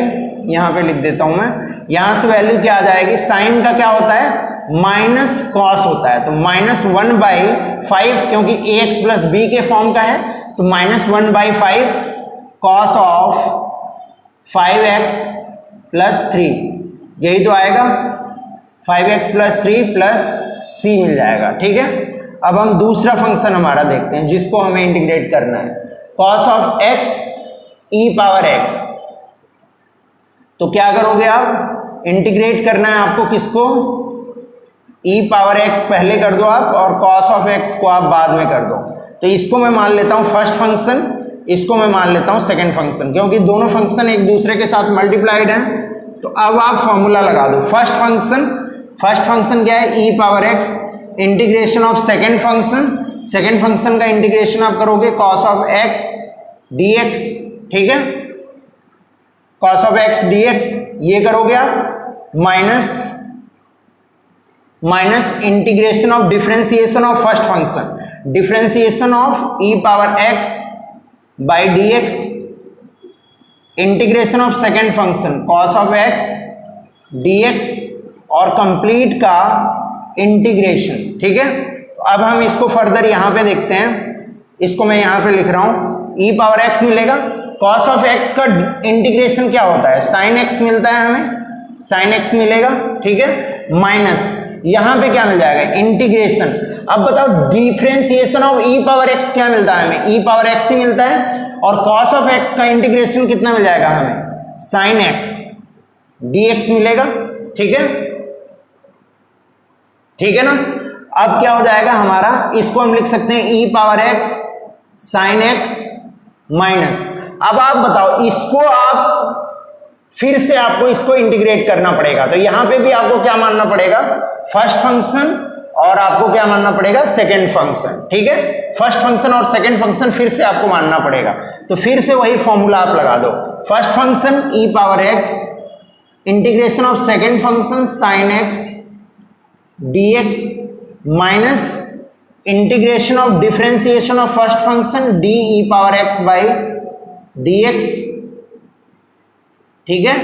यहां पे लिख देता हूं मैं, यहां से वैल्यू क्या आ जाएगी, साइन का क्या होता है, माइनस कॉस होता है। तो -1/5, क्योंकि ax + b के फॉर्म का है, तो -1/5 cos ऑफ 5x + 3, यही तो आएगा, 5x + 3 + c मिल जाएगा, ठीक है। अब हम दूसरा फंक्शन हमारा देखते हैं जिसको हमें इंटीग्रेट करना है, cos of x e power x। तो क्या करोगे आप, इंटीग्रेट करना है आपको किसको, e पावर x पहले कर दो आप, और cos ऑफ x को आप बाद में कर दो। तो इसको मैं मान लेता हूं फर्स्ट फंक्शन, इसको मैं मान लेता हूं सेकंड फंक्शन, क्योंकि दोनों फंक्शन एक दूसरे के साथ मल्टीप्लाइड हैं। तो अब आप फॉर्मूला लगा दो। फर्स्ट फंक्शन क्या है, e power x, integration of second function का इंटीग्रेशन आप करोगे cos ऑफ x dx, ठीक है, cos ऑफ x dx, ये करोगे आप, minus integration of differentiation of first function, differentiation of e power x by dx, integration of second function cos of x dx, और complete का integration, ठीक है। अब हम इसको फर्दर यहां पे देखते हैं, इसको मैं यहां पे लिख रहा हूं, e पावर x मिलेगा, cos ऑफ x का इंटीग्रेशन क्या होता है, sin x मिलता है हमें, sin x मिलेगा, ठीक है, माइनस यहां पे क्या मिल जाएगा, इंटीग्रेशन। अब बताओ differentiation of e power x क्या मिलता है हमें, e पावर x ही मिलता है, और cos ऑफ x का इंटीग्रेशन कितना मिल जाएगा हमें, sin x dx मिलेगा, ठीक है ना। अब क्या हो जाएगा हमारा, इसको हम लिख सकते हैं e power x sin x minus. अब आप बताओ, इसको आप फिर से आपको इसको इंटीग्रेट करना पड़ेगा। तो यहां पे भी आपको क्या मानना पड़ेगा, फर्स्ट फंक्शन, और आपको क्या मानना पड़ेगा, सेकंड फंक्शन, ठीक है। फर्स्ट फंक्शन और सेकंड फंक्शन फिर से आपको मानना पड़ेगा। तो फिर से वही फॉर्मूला आप लगा दो, first function e power x, integration of second function sin x dx, minus integration of differentiation of first function d e power x by dx, ठीक है,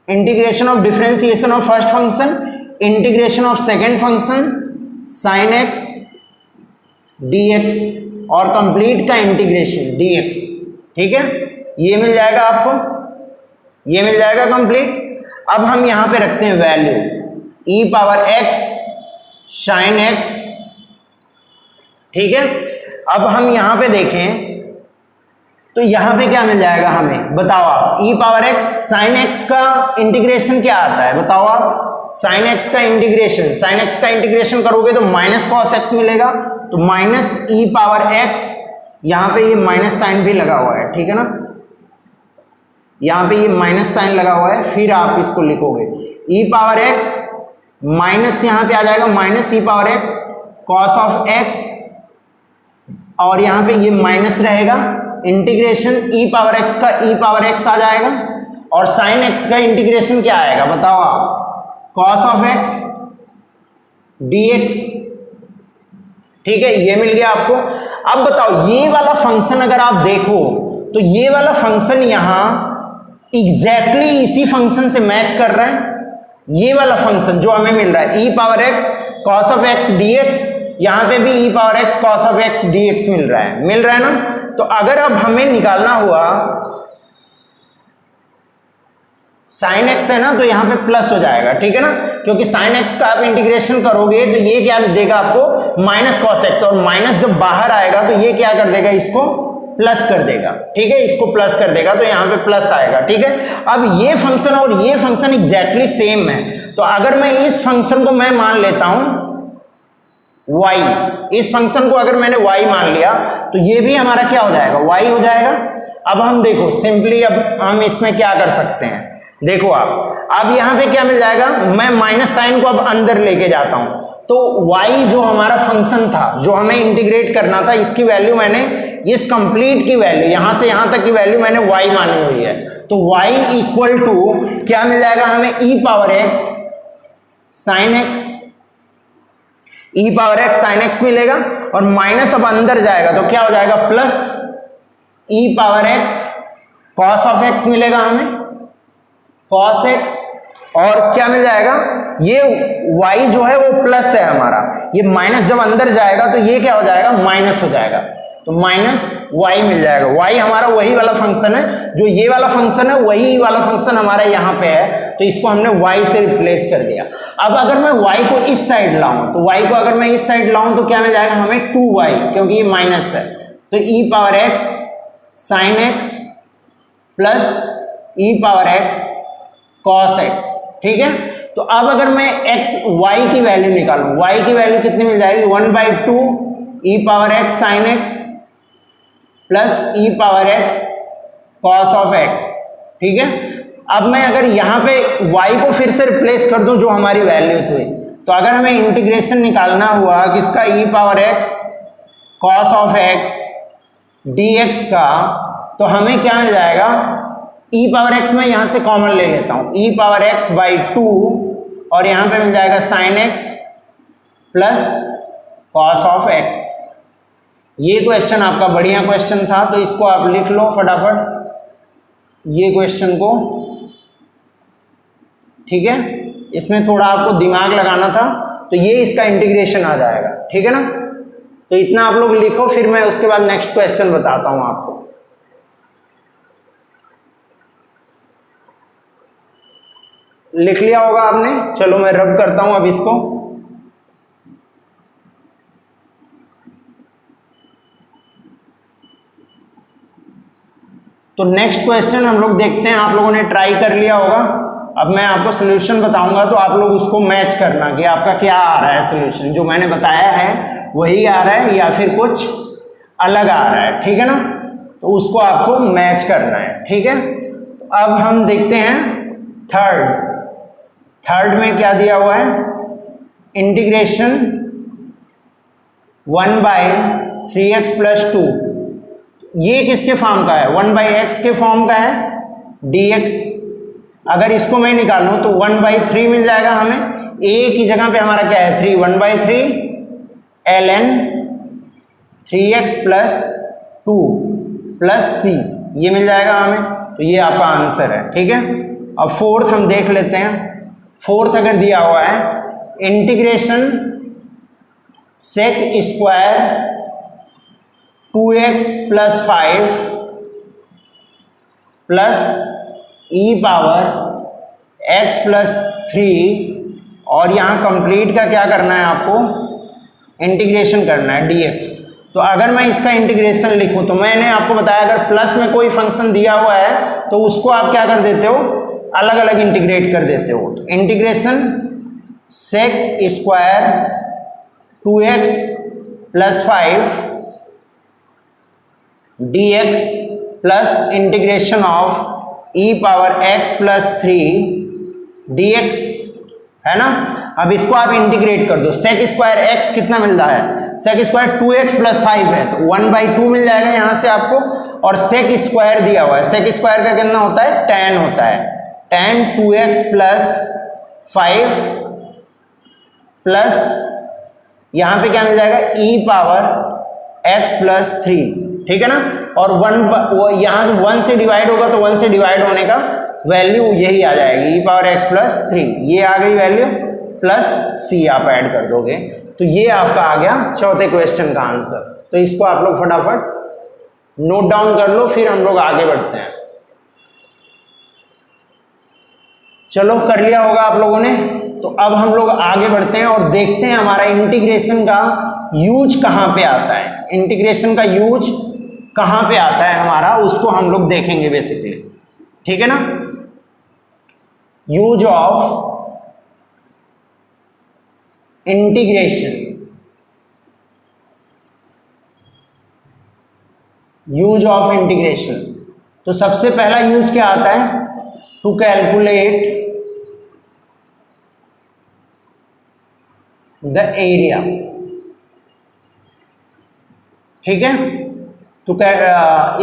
integration of differentiation of first function, integration of second function sin x dx, और complete का integration dx, ठीक है, ये मिल जाएगा आपको, ये मिल जाएगा कंप्लीट। अब हम यहां पे रखते हैं value e power x sin x, ठीक है। अब हम यहां पे देखें तो यहां पे क्या मिल जाएगा हमें, बताओ आप, e power x sin x का इंटीग्रेशन क्या आता है, बताओ आप, sin x का इंटीग्रेशन करोगे तो माइनस cos x मिलेगा, तो माइनस e पावर x, यहां पे ये माइनस साइन भी लगा हुआ है, ठीक है ना, यहां पे ये माइनस साइन लगा हुआ है, फिर आप इसको लिखोगे e पावर x माइनस, यहां पे आ जाएगा minus e power x cos of x, और यहां पे ये माइनस रहेगा, इंटीग्रेशन ई पावर एक्स का ई पावर एक्स आ जाएगा, और साइन एक्स का इंटीग्रेशन क्या आएगा बताओ आप, कॉस ऑफ एक्स dx। ठीक है, ये मिल गया आपको। अब बताओ ये वाला फंक्शन अगर आप देखो तो ये वाला फंक्शन यहां एग्जैक्टली इसी फंक्शन से मैच कर रहा है। ये वाला फंक्शन जो हमें मिल रहा है e power x cos of x dx, यहां पे भी e power x cos of x dx मिल रहा है ना। तो अगर अब हमें निकालना हुआ साइन एक्स है ना, तो यहां पे प्लस हो जाएगा, ठीक है ना, क्योंकि साइन एक्स का आप इंटीग्रेशन करोगे तो ये क्या देगा आपको, माइनस कॉस एक्स, और माइनस जब बाहर आएगा तो ये क्या कर देगा, इसको प्लस कर देगा। ठीक है, इसको प्लस कर देगा तो यहां पे प्लस आएगा। ठीक है, अब ये फंक्शन और ये फंक्शन एग्जैक्टली सेम है, तो अगर मैं इस फंक्शन को मैं मान लेता हूं y, इस फंक्शन को अगर मैंने y मान लिया तो ये भी हमारा क्या हो जाएगा, y हो जाएगा। अब हम देखो सिंपली, अब हम इसमें क्या कर सकते हैं, देखो आप, अब यहां पे क्या मिल जाएगा, मैं माइनस साइन को अब अंदर लेके जाता हूं, तो y जो हमारा फंक्शन था जो हमें इंटीग्रेट करना था, इसकी वैल्यू मैंने, इस कंप्लीट की वैल्यू यहां से यहां तक की वैल्यू मैंने y मानी हुई है, तो y इक्वल टू क्या मिल जाएगा हमें, e power x sine x, e power x sine x मिलेगा, और माइनस अब अंदर जाएगा तो क्या हो जाएगा, plus e power x cos of x मिलेगा हमें, कॉस x, और क्या मिल जाएगा, ये y जो है वो प्लस है हमारा, ये माइनस जब अंदर जाएगा तो ये क्या हो जाएगा, माइनस हो जाएगा, तो माइनस y मिल जाएगा। y हमारा वही वाला फंक्शन है, जो ये वाला फंक्शन है वही वाला फंक्शन हमारा यहाँ पे है, तो इसको हमने y से रिप्लेस कर दिया। अब अगर मैं y को इस साइड लाऊं, तो y को अगर मैं इस साइड लाऊं तो क्या मिल जाएगा हमें, 2y, क्योंकि ये माइनस है, तो e power x sine x plus e power x cos x. ठीक है, तो अब अगर मैं x y की वैल्यू निकालूं, y की वैल्यू कितनी मिल जाएगी, 1/2 e power x sine x plus e power x cos of x। ठीक है, अब मैं अगर यहां पे y को फिर से रिप्लेस कर दूं जो हमारी वैल्यू थी, तो अगर हमें इंटीग्रेशन निकालना हुआ किसका, e power x cos of x dx का, तो हमें क्या मिल जाएगा, e पावर x में यहां से कॉमन ले लेता हूं, e पावर x बाई 2, और यहां पे मिल जाएगा sine x plus cos of x। ये क्वेश्चन आपका बढ़िया क्वेश्चन था, तो इसको आप लिख लो फटाफट ये क्वेश्चन को। ठीक है, इसमें थोड़ा आपको दिमाग लगाना था, तो ये इसका इंटीग्रेशन आ जाएगा। ठीक है ना, तो इतना आप लोग लिखो, फिर मैं उसके बाद नेक्स्ट क्वेश्चन बताता हूं आपको। लिख लिया होगा आपने, चलो मैं रब करता हूं अब इसको। तो नेक्स्ट क्वेश्चन हम लोग देखते हैं, आप लोगों ने ट्राई कर लिया होगा, अब मैं आपको सोल्यूशन बताऊंगा, तो आप लोग उसको मैच करना कि आपका क्या आ रहा है सोल्यूशन, जो मैंने बताया है वही आ रहा है या फिर कुछ अलग आ रहा है। ठीक है ना, तो उसको आपको मैच करना है। ठीक है, तो अब हम देखते हैं थर्ड में क्या दिया हुआ है, इंटीग्रेशन 1/3x + 2, ये किसके फॉर्म का है, 1/x के फॉर्म का है dx। अगर इसको मैं निकालूं तो 1/3 मिल जाएगा हमें, a की जगह पे हमारा क्या है 3, 1/3 ln 3x + 2 + c, ये मिल जाएगा हमें, तो ये आपका आंसर है। ठीक है, अब फोर्थ हम देख लेते हैं। फोर्थ अगर दिया हुआ है integration sec square 2x + 5 plus e power x + 3, और यहाँ कंप्लीट का क्या करना है आपको, इंटीग्रेशन करना है dx। तो अगर मैं इसका इंटीग्रेशन लिखूं, तो मैंने आपको बताया अगर प्लस में कोई फंक्शन दिया हुआ है तो उसको आप क्या कर देते हो, अलग अलग इंटीग्रेट कर देते हो। तो integration sec square 2x + 5 dx plus integration of e power x + 3 dx, है ना। अब इसको आप इंटीग्रेट कर दो, सेक स्क्वायर एक्स कितना मिल रहा है, सेक स्क्वायर 2x + 5 है तो 1/2 मिल जाएगा यहाँ से आपको, और सेक स्क्वायर दिया हुआ है, सेक स्क्वायर का कितना होता है, tan होता है, tan 2x + 5 प्लस यहाँ पे क्या मिल जाएगा, e⁻x + 3, ठीक है ना, और 1 यहाँ से 1 से डिवाइड होगा तो 1 से डिवाइड होने का वैल्यू यही आ जाएगी, e⁻x + 3, ये आ गई वैल्यू, प्लस c आप ऐड कर दोगे तो ये आपका आ गया चौथे क्वेश्चन का आंसर। तो इसको आप लोग फटाफट नोट डाउन कर लो, फिर हम लोग आगे बढ़ते हैं। चलो कर लिया होगा आप लोगों ने, तो अब हम लोग आगे बढ़ते हैं और देखते हैं हमारा इंटीग्रेशन का यूज कहाँ पे आता है, इंटीग्रेशन का यूज कहाँ पे आता है हमारा, उसको हम लोग देखेंगे बेसिकली, ठीक है ना। Use of integration, use of integration, तो सबसे पहला यूज क्या आता है, टू कैलकुलेट द एरिया, ठीक है। तो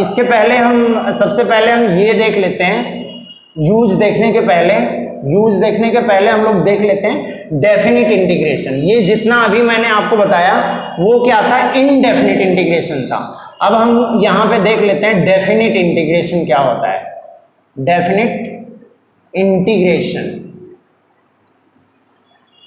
इसके पहले हम सबसे पहले हम ये देख लेते हैं, यूज देखने के पहले हम लोग देख लेते हैं डेफिनिट इंटीग्रेशन। ये जितना अभी मैंने आपको बताया वो क्या था, इनडेफिनिट इंटीग्रेशन था। अब हम यहां पे देख लेते हैं डेफिनिट इंटीग्रेशन क्या होता है। डेफिनिट इंटीग्रेशन,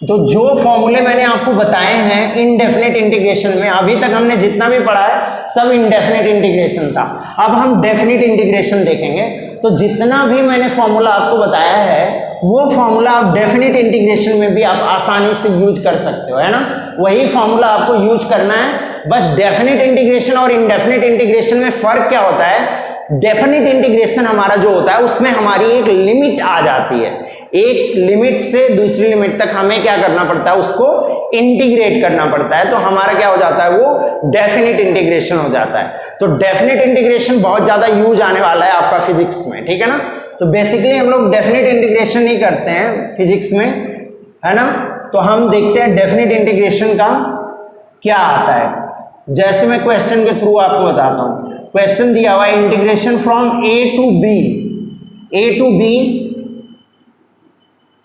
तो जो फॉर्मूले मैंने आपको बताए हैं इनडेफिनिट इंटीग्रेशन में, अभी तक हमने जितना भी पढ़ा है सब इनडेफिनिट इंटीग्रेशन था। अब हम डेफिनिट इंटीग्रेशन देखेंगे, तो जितना भी मैंने फॉर्मूला आपको बताया है वो फॉर्मूला आप डेफिनिट इंटीग्रेशन में भी आप आसानी से यूज कर सकते हो, है ना। वही फॉर्मूला आपको यूज करना है, बस डेफिनिट इंटीग्रेशन और इनडेफिनिट इंटीग्रेशन में फर्क क्या होता है, डेफिनिट इंटीग्रेशन हमारा जो होता है उसमें हमारी एक लिमिट आ जाती है, एक लिमिट से दूसरी लिमिट तक हमें क्या करना पड़ता है, उसको इंटीग्रेट करना पड़ता है, तो हमारा क्या हो जाता है, वो डेफिनिट इंटीग्रेशन हो जाता है। तो डेफिनिट इंटीग्रेशन बहुत ज्यादा यूज आने वाला है आपका फिजिक्स में, ठीक है ना। तो बेसिकली हम लोग डेफिनिट इंटीग्रेशन ही करते हैं फिजिक्स में, है ना। तो हम देखते हैं डेफिनिट इंटीग्रेशन का क्या आता है। जैसे मैं क्वेश्चन के थ्रू आपको बताता हूं, क्वेश्चन दिया हुआ है integration from a to b,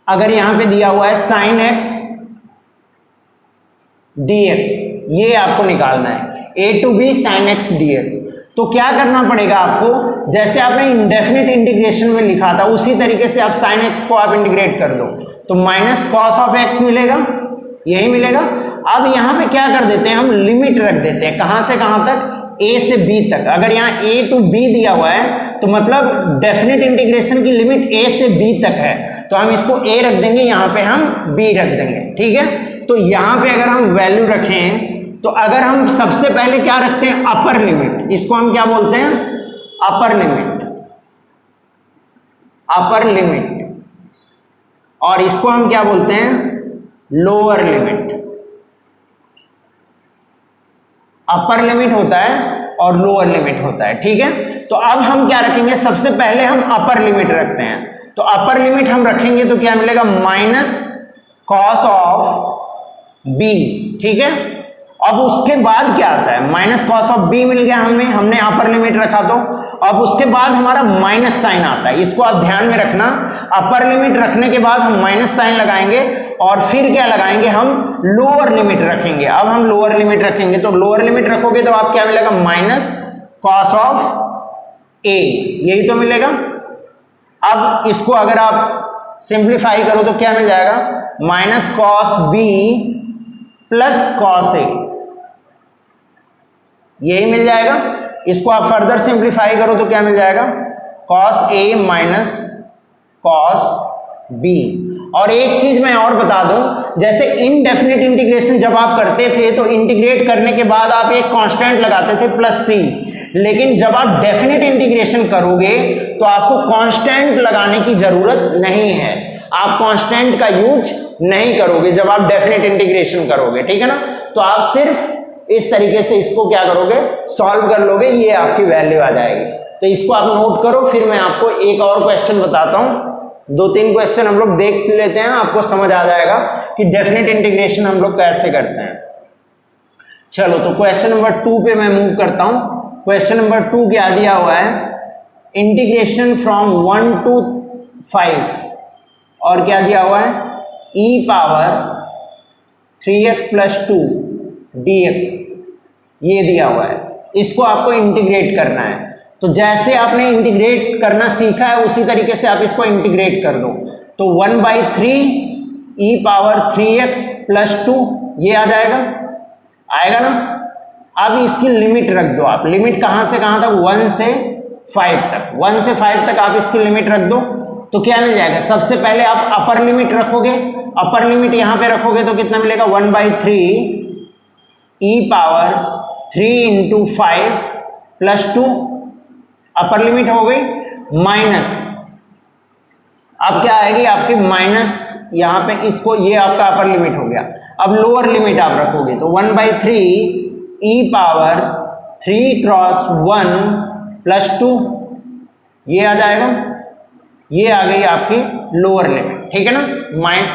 अगर यहां पे दिया हुआ है sin x dx, ये आपको निकालना है a to b sin x dx। तो क्या करना पड़ेगा आपको, जैसे आपने इंडेफिनिट इंटीग्रेशन में लिखा था उसी तरीके से आप sin x को आप इंटीग्रेट कर दो, तो माइनस कॉस ऑफ x मिलेगा, यही मिलेगा। अब यहां पे क्या कर देते हैं, हम लिमिट रख देते हैं, कहां से कहां तक, a से b तक। अगर यहाँ a to b दिया हुआ है तो मतलब डेफिनिट इंटीग्रेशन की लिमिट a से b तक है, तो हम इसको a रख देंगे, यहाँ पे हम b रख देंगे, ठीक है। तो यहाँ पे अगर हम वैल्यू रखें, तो अगर हम सबसे पहले क्या रखते हैं, अपर लिमिट, इसको हम क्या बोलते हैं, अपर लिमिट, और इसको हम क्या बोलते हैं, लोअर लिमिट। अपर लिमिट होता है और लोअर लिमिट होता है, ठीक है। तो अब हम क्या रखेंगे, सबसे पहले हम अपर लिमिट रखते हैं, तो अपर लिमिट हम रखेंगे तो क्या मिलेगा, माइनस कॉस ऑफ b, ठीक है। अब उसके बाद क्या आता है, माइनस कॉस ऑफ b मिल गया हमने अपर लिमिट रखा, तो अब उसके बाद हमारा माइनस साइन आता है, इसको आप ध्यान में रखना। अपर लिमिट रखने के बाद हम माइनस साइन लगाएंगे और फिर क्या लगाएंगे, हम लोअर लिमिट रखेंगे। अब हम लोअर लिमिट रखेंगे, तो लोअर लिमिट रखोगे तो आप क्या मिलेगा, माइनस कॉस ऑफ a, यही तो मिलेगा। अब इसको अगर आप सिंप्लीफाई करो तो क्या मिल जाएगा, minus cos b plus cos a, यही मिल जाएगा। इसको आप फर्दर सिंप्लीफाई करो तो क्या मिल जाएगा, cos a minus cos b। और एक चीज मैं और बता दूं, जैसे इनडेफिनिट इंटीग्रेशन जब आप करते थे तो इंटीग्रेट करने के बाद आप एक कांस्टेंट लगाते थे प्लस c, लेकिन जब आप डेफिनिट इंटीग्रेशन करोगे तो आपको कांस्टेंट लगाने की जरूरत नहीं है, आप कांस्टेंट का यूज नहीं करोगे जब आप डेफिनिट इंटीग्रेशन करोगे, ठीक है ना। तो आप सिर्फ इस तरीके से इसको क्या करोगे, सॉल्व कर लोगे, ये आपकी वैल्यू आ जाएगी। तो इसको आप नोट करो, फिर मैं आपको एक और क्वेश्चन बताता हूं, दो तीन क्वेश्चन हम लोग देख लेते हैं, आपको समझ आ जाएगा कि डेफिनेट इंटीग्रेशन हम लोग कैसे करते हैं। चलो तो क्वेश्चन नंबर 2 पे मैं मूव करता हूं। क्वेश्चन नंबर 2 क्या दिया हुआ है, इंटीग्रेशन फ्रॉम 1 to 5 और क्या दिया हुआ है, e पावर 3x + 2 dx ये दिया हुआ है। इसको आपको इंटीग्रेट करना है। तो जैसे आपने इंटीग्रेट करना सीखा है उसी तरीके से आप इसको इंटीग्रेट कर दो। तो 1/3 e पावर 3x + 2 ये आ जाएगा, आएगा ना। अब इसकी लिमिट रख दो आप। लिमिट कहां से कहां तक, 1 से 5 तक। 1 से 5 तक आप इसकी लिमिट रख दो तो क्या मिल जाएगा, सबसे पहले आप अपर लिमिट रखोगे। अपर लिमिट यहां पे रखोगे तो कितना मिलेगा, 1/3 e पावर 3 × 5 + 2 अपर लिमिट हो गई, माइनस अब क्या आएगी आपकी माइनस, यहां पे इसको, ये आपका अपर लिमिट हो गया। अब लोअर लिमिट आप रखोगे तो 1/3 e पावर 3 × 1 + 2 ये आ जाएगा। ये आ गई आपकी लोअर लिमिट, ठीक है ना।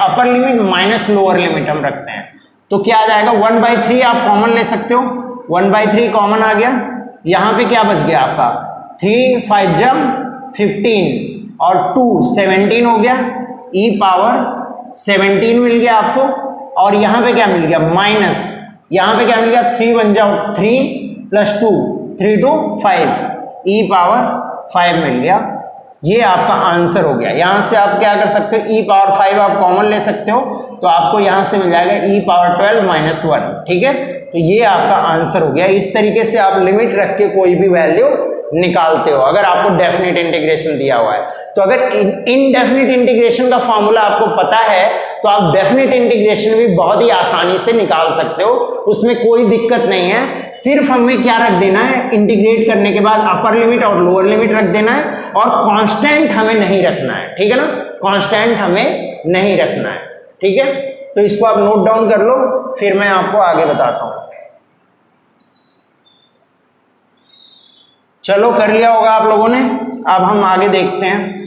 Upper limit minus lower limit हम रखते हैं तो क्या आ जाएगा, 1/3 आप कॉमन ले सकते हो, 1/3 कॉमन आ गया। यहां पे क्या बच गया आपका, 3 × 5 = 15 और 2 17 हो गया, e पावर 17 मिल गया आपको। और यहां पे क्या मिल गया, माइनस, यहां पे क्या मिल गया, 3 × 1 = 3 + 2 3 to 5 e पावर 5 मिल गया। ये आपका आंसर हो गया। यहां से आप क्या कर सकते हो, e पावर 5 आप कॉमन ले सकते हो तो आपको यहां से मिल जाएगा e पावर 12 - 1, ठीक है। तो ये आपका आंसर हो गया। इस तरीके से आप लिमिट रख के कोई भी वैल्यू निकालते हो अगर आपको डेफिनेट इंटीग्रेशन दिया हुआ है। तो अगर इनडेफिनेट इंटीग्रेशन का फॉर्मूला आपको पता है तो आप डेफिनेट इंटीग्रेशन भी बहुत ही आसानी से निकाल सकते हो, उसमें कोई दिक्कत नहीं है। सिर्फ हमें क्या रख देना है, इंटीग्रेट करने के बाद अपर लिमिट और लोअर लिमिट रख देना है और कांस्टेंट हमें नहीं रखना है, ठीक है ना। कांस्टेंट हमें नहीं रखना है, ठीक है। तो इसको आप नोट डाउन कर लो, फिर मैं आपको आगे बताता हूं। चलो कर लिया होगा आप लोगों ने। अब हम आगे देखते हैं।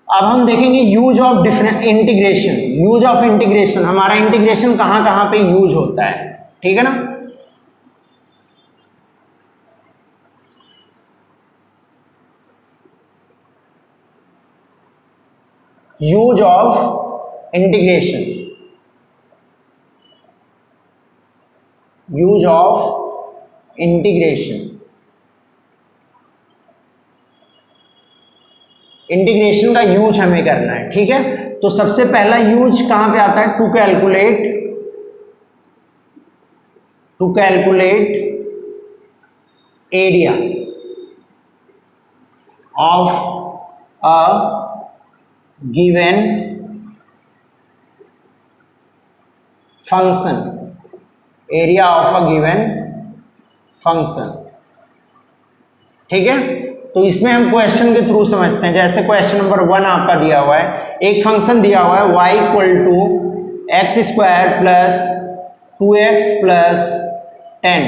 अब हम देखेंगे use of different integration. Use of integration, हमारा इंटीग्रेशन कहां कहां पे यूज होता है, ठीक है ना। Use of integration, use of integration. Integration का यूज हमें करना है, ठीक है। तो सबसे पहला यूज कहां पे आता है, to calculate area of a given function, area of a given function, ठीक है। तो इसमें हम क्वेश्चन के थ्रू समझते हैं। जैसे क्वेश्चन नंबर 1 आपका दिया हुआ है, एक फंक्शन दिया हुआ है y = x² + 2x + 10,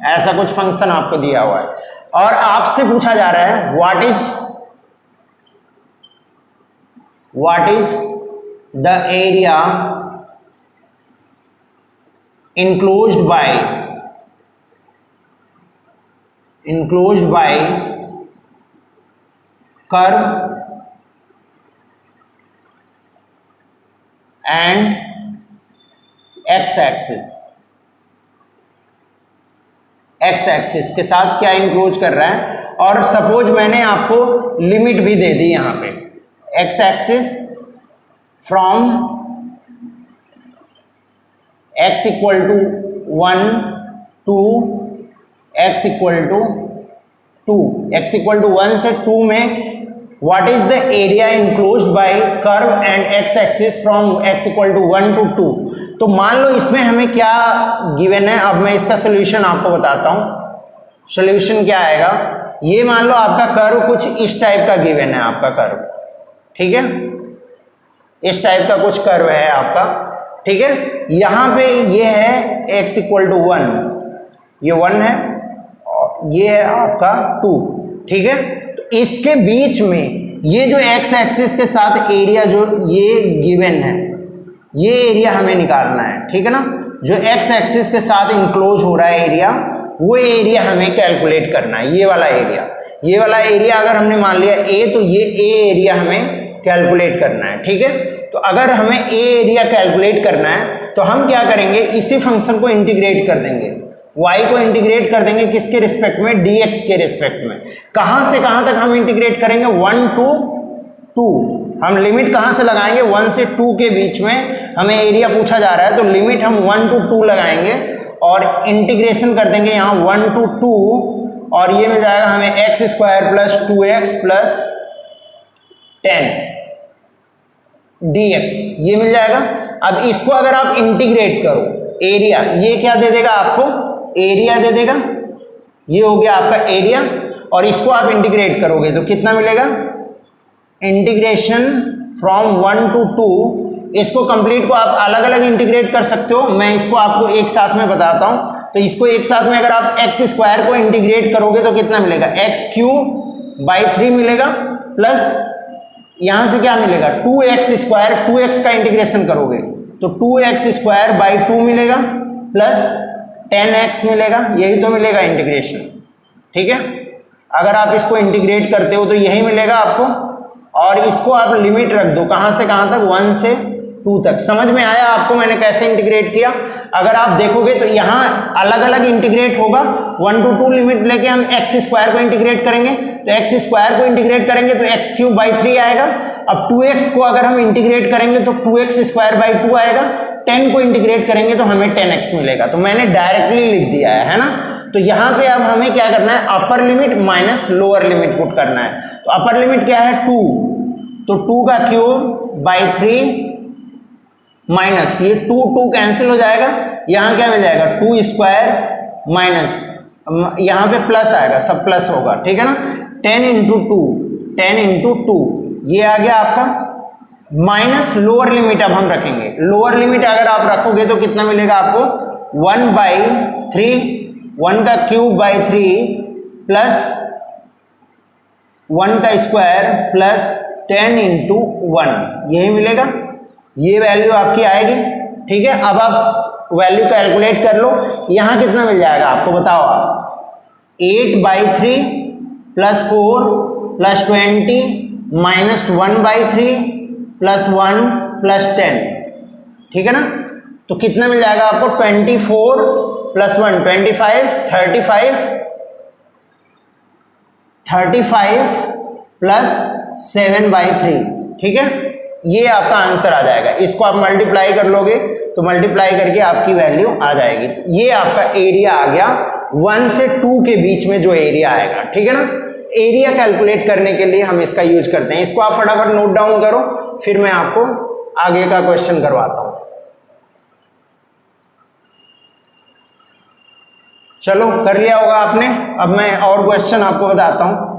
ऐसा कुछ फंक्शन आपको दिया हुआ है और आपसे पूछा जा रहा है what is the area enclosed by curve and x-axis के साथ क्या इंक्लोज कर रहा है। और सपोज मैंने आपको लिमिट भी दे दी यहां पे, x-axis from x = 1 to x = 2, x = 1 से 2 में what is the area enclosed bye curve and x axis from x = 1 to 2। तो मान लो इसमें हमें क्या गिवन है, अब मैं इसका सोल्यूशन आपको बताता हूं। सोल्यूशन क्या आएगा, ये मान लो आपका कर्व कुछ इस टाइप का गिवन है, आपका कर्व, ठीक है, इस टाइप का कुछ कर्व है आपका, ठीक है। यहां पे ये है x = 1, ये 1 है और ये है आपका 2, ठीक है। तो इसके बीच में ये जो एक्स एक्सिस के साथ एरिया जो ये गिवन है, ये एरिया हमें निकालना है, ठीक है ना। जो एक्स एक्सिस के साथ इंक्लोज हो रहा है एरिया, वो एरिया हमें कैलकुलेट करना है। ये वाला एरिया, ये वाला एरिया अगर हमने मान लिया ए, तो ये ए एरिया हमें कैलकुलेट करना है, ठीक है। तो अगर हमें ए एरिया कैलकुलेट करना है तो हम क्या करेंगे, इसी फंक्शन को इंटीग्रेट कर देंगे, y को इंटीग्रेट कर देंगे किसके रिस्पेक्ट में, dx के रिस्पेक्ट में। कहां से कहां तक हम इंटीग्रेट करेंगे, 1 to 2। हम लिमिट कहां से लगाएंगे, 1 से 2 के बीच में हमें एरिया पूछा जा रहा है, तो लिमिट हम 1 to 2 लगाएंगे और इंटीग्रेशन कर देंगे यहाँ 1 to 2, और ये मिल जाएगा हमें x square plus 2x plus 10 dx, ये मिल जाएगा। अब इसको अगर आप इंटीग्रेट करो, एरिया ये क्या दे देगा आपको, एरिया दे देगा, ये हो गया आपका एरिया। और इसको आप इंटीग्रेट करोगे तो कितना मिलेगा, इंटीग्रेशन फ्रॉम 1 to 2। इसको कंप्लीट को आप अलग अलग इंटीग्रेट कर सकते हो, मैं इसको आपको एक साथ में बताता हूं। तो इसको एक साथ में अगर आप एक्स स्क्वायर को इंटीग्रेट करोगे तो कितना मिलेगा, एक्स क्यूब बाई 3 मिलेगा, प्लस यहां से क्या मिलेगा, 2x स्क्वायर, 2x का इंटीग्रेशन करोगे तो 2x स्क्वायर बाई 2 मिलेगा, प्लस 10x मिलेगा, यही तो मिलेगा इंटीग्रेशन, ठीक है। अगर आप इसको इंटीग्रेट करते हो तो यही मिलेगा आपको, और इसको आप लिमिट रख दो कहां से कहां तक, 1 से 2 तक। समझ में आया आपको मैंने कैसे इंटीग्रेट किया। अगर आप देखोगे तो यहाँ अलग अलग इंटीग्रेट होगा, 1 to 2 लिमिट लेके हम एक्स स्क्वायर को इंटीग्रेट करेंगे, तो एक्स स्क्वायर को इंटीग्रेट करेंगे तो एक्स क्यूब बाई 3 आएगा। अब 2x को अगर हम इंटीग्रेट करेंगे तो 2x स्क्वायर बाई 2 आएगा, 10 को इंटीग्रेट करेंगे तो हमें 10x मिलेगा। तो मैंने डायरेक्टली लिख दिया है ना। तो यहाँ पे अब हमें क्या करना है, upper limit minus lower limit put करना है। तो अपर लिमिट क्या है, 2, तो 2 का क्यूब बाई 3 माइनस ये 2 कैंसिल हो जाएगा, यहाँ क्या मिल जाएगा, 2 स्क्वायर माइनस यहाँ पे प्लस आएगा, सब प्लस होगा, ठीक है ना। 10 इंटू 2, 10 इंटू 2, ये आ गया आपका माइनस लोअर लिमिट। अब हम रखेंगे लोअर लिमिट, अगर आप रखोगे तो कितना मिलेगा आपको, 1 बाई 3, 1 का क्यूब बाई 3 प्लस 1 का स्क्वायर प्लस 10 इंटू 1, यही मिलेगा, ये वैल्यू आपकी आएगी, ठीक है। अब आप वैल्यू कैलकुलेट कर लो, यहाँ कितना मिल जाएगा आपको बताओ आप, 8 by 3 plus 4 plus 20 minus 1 by 3 plus 1 plus 10, ठीक है ना। तो कितना मिल जाएगा आपको, 24 प्लस 1 25, 35 प्लस 7 बाई 3, ठीक है। ये आपका आंसर आ जाएगा। इसको आप मल्टीप्लाई कर लोगे तो मल्टीप्लाई करके आपकी वैल्यू आ जाएगी। ये आपका एरिया आ गया 1 से 2 के बीच में जो एरिया आएगा, ठीक है ना। एरिया कैलकुलेट करने के लिए हम इसका यूज करते हैं। इसको आप फटाफट नोट डाउन करो, फिर मैं आपको आगे का क्वेश्चन करवाता हूं। चलो कर लिया होगा आपने। अब मैं और क्वेश्चन आपको बताता हूं।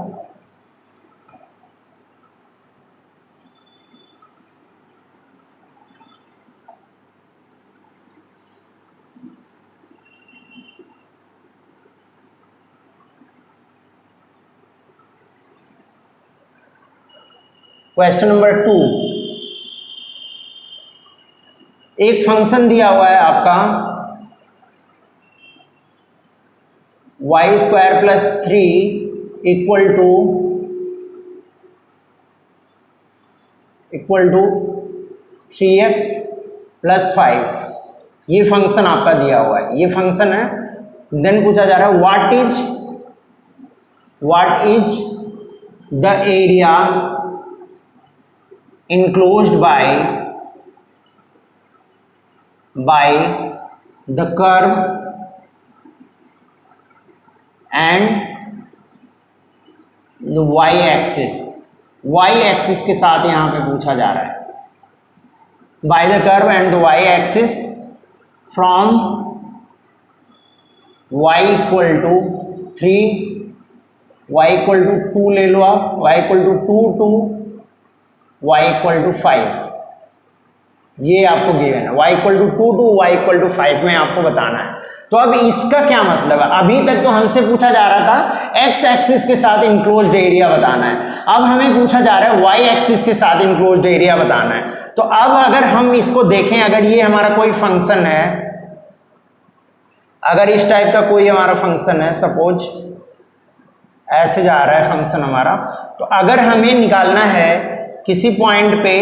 क्वेश्चन नंबर 2, एक फंक्शन दिया हुआ है आपका y square plus 3 equal to 3x plus 5। ये फंक्शन आपका दिया हुआ है, ये फंक्शन है। देन पूछा जा रहा है what is the area enclosed by the curve and the y axis के साथ यहां पे पूछा जा रहा है, by the curve and the y axis from y equal to 3, y equal to 2 ले लो आप, y equal to 2 to y equal to 5, ये आपको गिवन है। y equal to 2 to y equal to 5 में आपको बताना है। तो अब इसका क्या मतलब है, अभी तक तो हमसे पूछा जा रहा था एक्स एक्सिस के साथ इनक्लोज्ड एरिया बताना है। अब हमें पूछा जा रहा है वाई एक्सिस के साथ इनक्लोज्ड एरिया बताना है। तो अब अगर हम इसको देखें, अगर ये हमारा कोई फंक्शन है, अगर इस टाइप का कोई हमारा फंक्शन है, सपोज ऐसे जा रहा है फंक्शन हमारा, तो अगर हमें निकालना है किसी पॉइंट पे,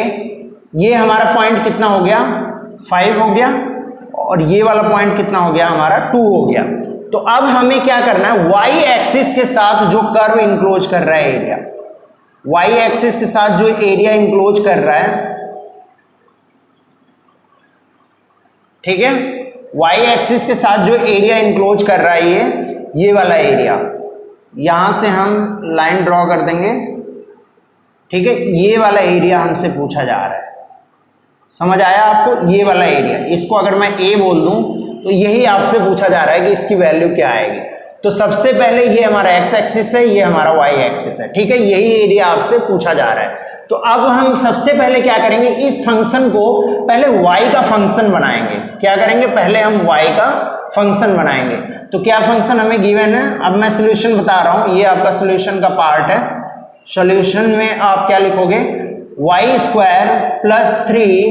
ये हमारा पॉइंट कितना हो गया 5 हो गया, और ये वाला पॉइंट कितना हो गया हमारा 2 हो गया। तो अब हमें क्या करना है, वाई एक्सिस के साथ जो कर्व इंक्लोज कर रहा है एरिया, वाई एक्सिस के साथ जो एरिया इंक्लोज कर रहा है, ठीक है, वाई एक्सिस के साथ जो एरिया इंक्लोज कर रहा है ये वाला एरिया, यहां से हम लाइन ड्रॉ कर देंगे, ठीक है, ये वाला एरिया हमसे पूछा जा रहा है। समझ आया आपको, ये वाला एरिया, इसको अगर मैं ए बोल दूं तो यही आपसे पूछा जा रहा है कि इसकी वैल्यू क्या आएगी। तो सबसे पहले ये हमारा एक्स एक्सिस है, ये हमारा वाई एक्सिस है, ठीक है, यही एरिया आपसे पूछा जा रहा है। तो अब हम सबसे पहले क्या करेंगे, इस फंक्शन को पहले वाई का फंक्शन बनाएंगे। क्या करेंगे, पहले हम वाई का फंक्शन बनाएंगे। तो क्या फंक्शन हमें गिवन है, अब मैं सोल्यूशन बता रहा हूं, ये आपका सोल्यूशन का पार्ट है। सोल्यूशन में आप क्या लिखोगे, y square plus 3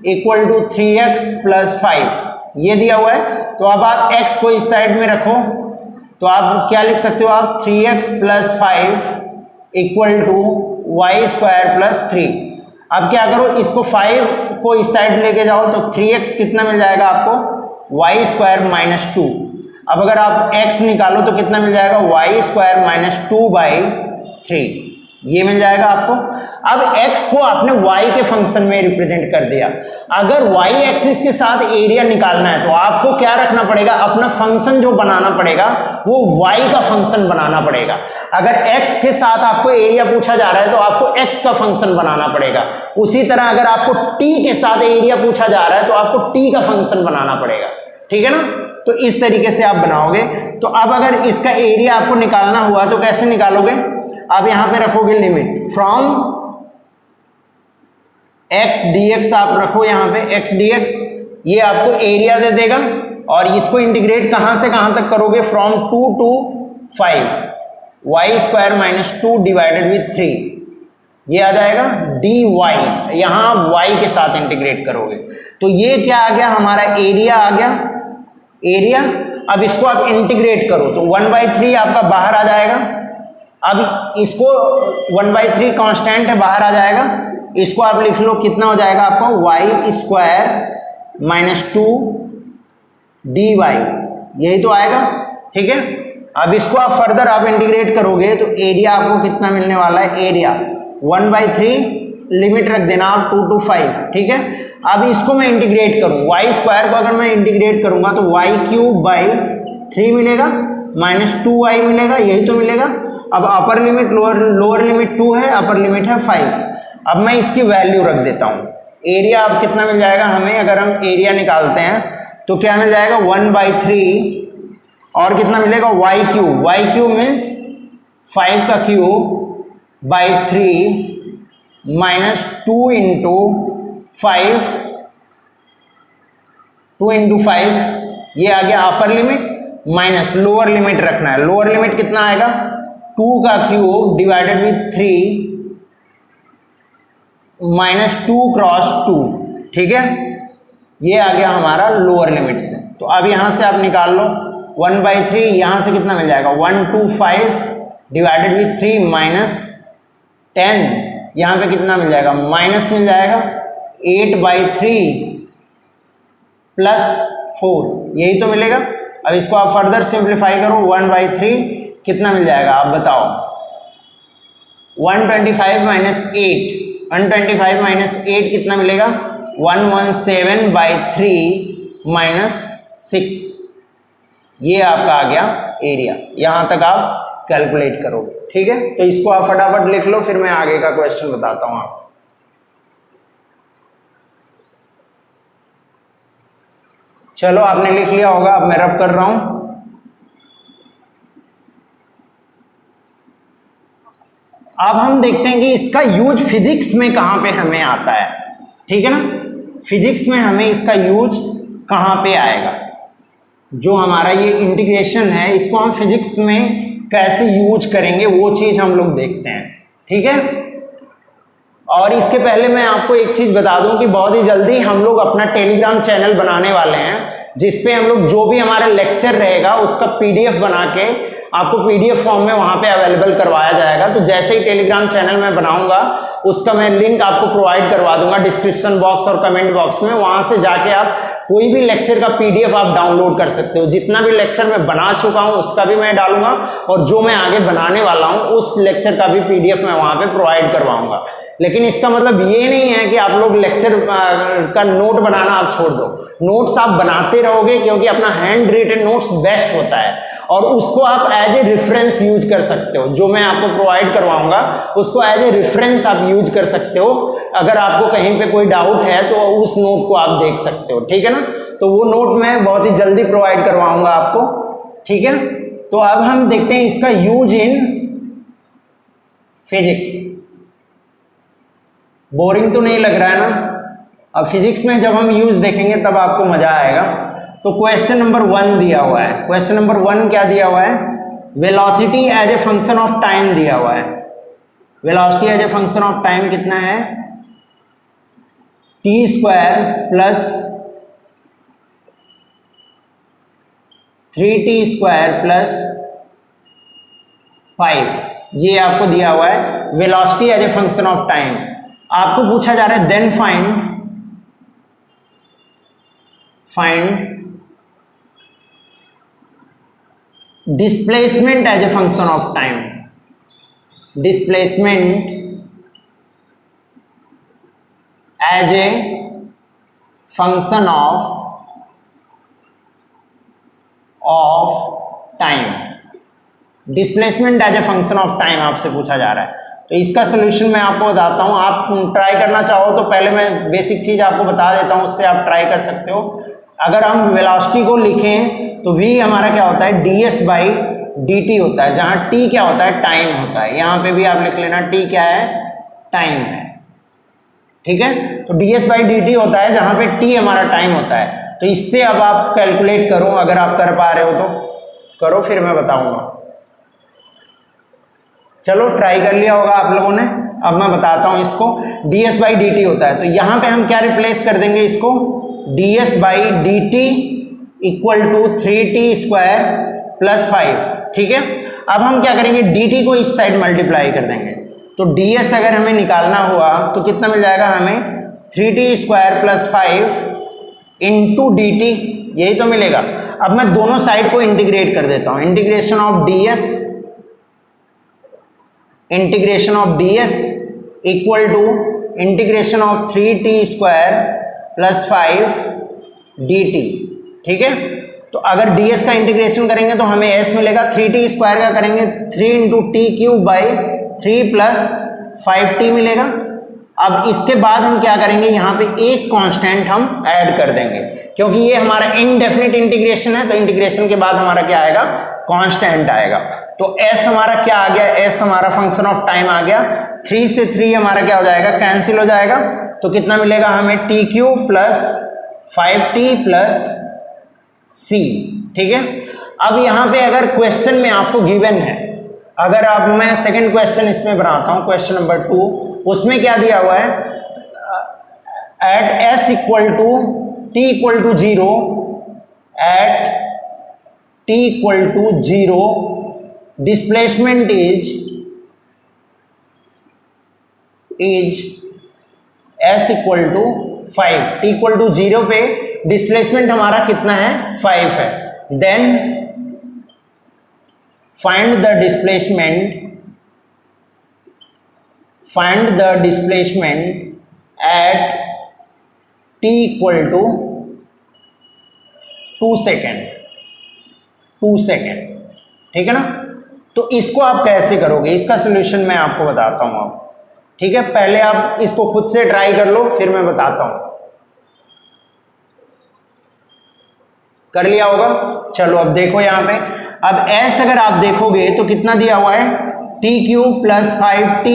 equal to 3x plus 5, ये दिया हुआ है। तो अब आप x को इस साइड में रखो, तो आप क्या लिख सकते हो, आप 3x plus 5 equal to y square plus 3। अब क्या करो, इसको 5 को इस साइड लेके जाओ, तो 3x कितना मिल जाएगा आपको, वाई स्क्वायर माइनस 2। अब अगर आप x निकालो तो कितना मिल जाएगा, वाई स्क्वायर माइनस 2/3, ये मिल जाएगा आपको। अब x को आपने y के फंक्शन में रिप्रेजेंट कर दिया। अगर y एक्सिस के साथ एरिया निकालना है तो आपको क्या रखना पड़ेगा, अपना फंक्शन जो बनाना पड़ेगा वो y का फंक्शन बनाना पड़ेगा। अगर x के साथ आपको एरिया पूछा जा रहा है तो आपको x का फंक्शन बनाना पड़ेगा। उसी तरह अगर आपको t के साथ एरिया पूछा जा रहा है तो आपको t का फंक्शन बनाना पड़ेगा, ठीक है ना। तो इस तरीके से आप बनाओगे। तो अब अगर इसका एरिया आपको निकालना हुआ तो कैसे निकालोगे, आप यहां पे रखोगे लिमिट फ्रॉम x dx, आप रखो यहां पे x dx, ये आपको एरिया दे देगा। और इसको इंटीग्रेट कहां से कहां तक करोगे, from 2 to 5, y square minus 2 divided with 3, ये आ जाएगा dy, यहां y के साथ इंटीग्रेट करोगे। तो ये क्या आ गया, हमारा एरिया आ गया, एरिया। अब इसको आप इंटीग्रेट करो तो 1/3 आपका बाहर आ जाएगा। अब इसको 1/3 कांस्टेंट है, बाहर आ जाएगा। इसको आप लिख लो, कितना हो जाएगा आपको, वाई स्क्वायर माइनस 2 dy, यही तो आएगा, ठीक है। अब इसको आप फर्दर आप इंटीग्रेट करोगे तो एरिया आपको कितना मिलने वाला है, एरिया 1/3, लिमिट रख देना आप 2 to 5, ठीक है। अब इसको मैं इंटीग्रेट करूं, वाई स्क्वायर को अगर मैं इंटीग्रेट करूंगा तो y³/3 मिलेगा, माइनस 2y मिलेगा, यही तो मिलेगा। अब अपर लिमिट लोअर लिमिट 2 है, अपर लिमिट है 5। अब मैं इसकी वैल्यू रख देता हूं, एरिया अब कितना मिल जाएगा हमें, अगर हम एरिया निकालते हैं तो क्या मिल जाएगा 1/3 और कितना मिलेगा y³ मीन्स 5 का cube by 3 minus 2 into 5, 2 into 5, ये आ गया upper limit, minus lower limit रखना है। लोअर लिमिट कितना आएगा, 2 का cube divided with 3 minus 2 cross 2, ठीक है। ये आ गया हमारा लोअर लिमिट से। तो अब यहां से आप निकाल लो 1/3, यहां से कितना मिल जाएगा 125 डिवाइडेड विथ 3 माइनस 10, यहां पे कितना मिल जाएगा, माइनस मिल जाएगा 8/3 प्लस 4, यही तो मिलेगा। अब इसको आप फर्दर सिंप्लीफाई करो, 1/3 कितना मिल जाएगा आप बताओ, 125 माइनस 8, 125 माइनस 8 कितना मिलेगा, 117/3 माइनस 6, ये आपका आ गया एरिया। यहां तक आप कैलकुलेट करोगे, ठीक है। तो इसको आप फटाफट लिख लो, फिर मैं आगे का क्वेश्चन बताता हूं आपको। चलो आपने लिख लिया होगा, अब मैं रब कर रहा हूं। अब हम देखते हैं कि इसका यूज फिजिक्स में कहां पे हमें आता है, ठीक है ना। फिजिक्स में हमें इसका यूज कहां पे आएगा, जो हमारा ये इंटीग्रेशन है इसको हम फिजिक्स में कैसे यूज करेंगे वो चीज हम लोग देखते हैं, ठीक है। और इसके पहले मैं आपको एक चीज बता दूं कि बहुत ही जल्दी हम लोग अपना टेलीग्राम चैनल बनाने वाले हैं, जिसपे हम लोग जो भी हमारा लेक्चर रहेगा उसका पीडीएफ बना के आपको पीडीएफ फॉर्म में वहां पे अवेलेबल करवाया जाएगा। तो जैसे ही टेलीग्राम चैनल में बनाऊंगा उसका मैं लिंक आपको प्रोवाइड करवा दूंगा डिस्क्रिप्शन बॉक्स और कमेंट बॉक्स में। वहां से जाके आप कोई भी लेक्चर का पीडीएफ आप डाउनलोड कर सकते हो। जितना भी लेक्चर मैं बना चुका हूं उसका भी मैं डालूंगा, और जो मैं आगे बनाने वाला हूं उस लेक्चर का भी पीडीएफ मैं वहां पे प्रोवाइड करवाऊंगा। लेकिन इसका मतलब ये नहीं है कि आप लोग लेक्चर का नोट बनाना आप छोड़ दो। नोट्स आप बनाते रहोगे, क्योंकि अपना हैंड रिटन नोट्स बेस्ट होता है और उसको आप एज ए रेफरेंस यूज कर सकते हो। जो मैं आपको प्रोवाइड करवाऊंगा उसको एज ए रेफरेंस आप यूज कर सकते हो। अगर आपको कहीं पे कोई डाउट है तो उस नोट को आप देख सकते हो, ठीक है ना। तो वो नोट मैं बहुत ही जल्दी प्रोवाइड करवाऊंगा आपको, ठीक है। तो अब हम देखते हैं इसका यूज इन फिजिक्स। बोरिंग तो नहीं लग रहा है ना। अब फिजिक्स में जब हम यूज देखेंगे तब आपको मजा आएगा। तो क्वेश्चन नंबर 1 दिया हुआ है। क्वेश्चन नंबर 1 क्या दिया हुआ है? Velocity as a function of time दिया हुआ है। Velocity as a function of time कितना है? t² प्लस 3t² प्लस 5, ये आपको दिया हुआ है velocity as a function of time. आपको पूछा जा रहा है then find displacement as a function of time. Displacement as a function of time. Displacement as a function of time आपसे पूछा जा रहा है। तो इसका सोल्यूशन मैं आपको बताता हूं। आप ट्राई करना चाहो तो पहले मैं बेसिक चीज आपको बता देता हूं, उससे आप ट्राई कर सकते हो। अगर हम वेलोसिटी को लिखें तो v हमारा क्या होता है? ds/dt होता है, जहां t क्या होता है? टाइम होता है। यहां पे भी आप लिख लेना t क्या है? टाइम है, ठीक है। तो ds/dt होता है जहां पे t हमारा टाइम होता है। तो इससे अब आप कैलकुलेट करो, अगर आप कर पा रहे हो तो करो, फिर मैं बताऊंगा। चलो ट्राई कर लिया होगा आप लोगों ने। अब मैं बताता हूं इसको। ds/dt होता है, तो यहां पे हम क्या रिप्लेस कर देंगे इसको? ds/dt equal to 3t² plus 5, ठीक है। अब हम क्या करेंगे? dt को इस साइड मल्टीप्लाई कर देंगे। तो ds अगर हमें निकालना हुआ तो कितना मिल जाएगा हमें? 3t² प्लस 5 इंटू dt, यही तो मिलेगा। अब मैं दोनों साइड को इंटीग्रेट कर देता हूं। Integration of ds equal to integration of 3t² plus 5 dt, ठीक है। तो अगर ds का इंटीग्रेशन करेंगे तो हमें s मिलेगा। 3t² का करेंगे 3 इंटू t³/3 प्लस 5t मिलेगा। अब इसके बाद हम क्या करेंगे? यहाँ पे एक कांस्टेंट हम ऐड कर देंगे, क्योंकि ये हमारा इनडेफिनिट इंटीग्रेशन है। तो इंटीग्रेशन के बाद हमारा क्या आएगा? कांस्टेंट आएगा। तो s हमारा क्या आ गया? s हमारा फंक्शन ऑफ टाइम आ गया। 3 से 3 हमारा क्या हो जाएगा? कैंसिल हो जाएगा। तो कितना मिलेगा हमें? t³ plus 5t plus c, ठीक है। अब यहाँ पे अगर क्वेश्चन में आपको गिवन है, अगर आप, मैं सेकंड क्वेश्चन इसमें बनाता हूं, क्वेश्चन नंबर 2, उसमें क्या दिया हुआ है? At s equal to t equal to 0, at t equal to 0 displacement is s equal to 5। t equal to 0 पे डिस्प्लेसमेंट हमारा कितना है? 5 है। Then find the displacement at t equal to 2 second, ठीक है ना। तो इसको आप कैसे करोगे? इसका सॉल्यूशन मैं आपको बताता हूं अब, ठीक है। पहले आप इसको खुद से ट्राई कर लो, फिर मैं बताता हूं। कर लिया होगा? चलो अब देखो यहाँ पे। अब s अगर आप देखोगे तो कितना दिया हुआ है? t³ plus 5t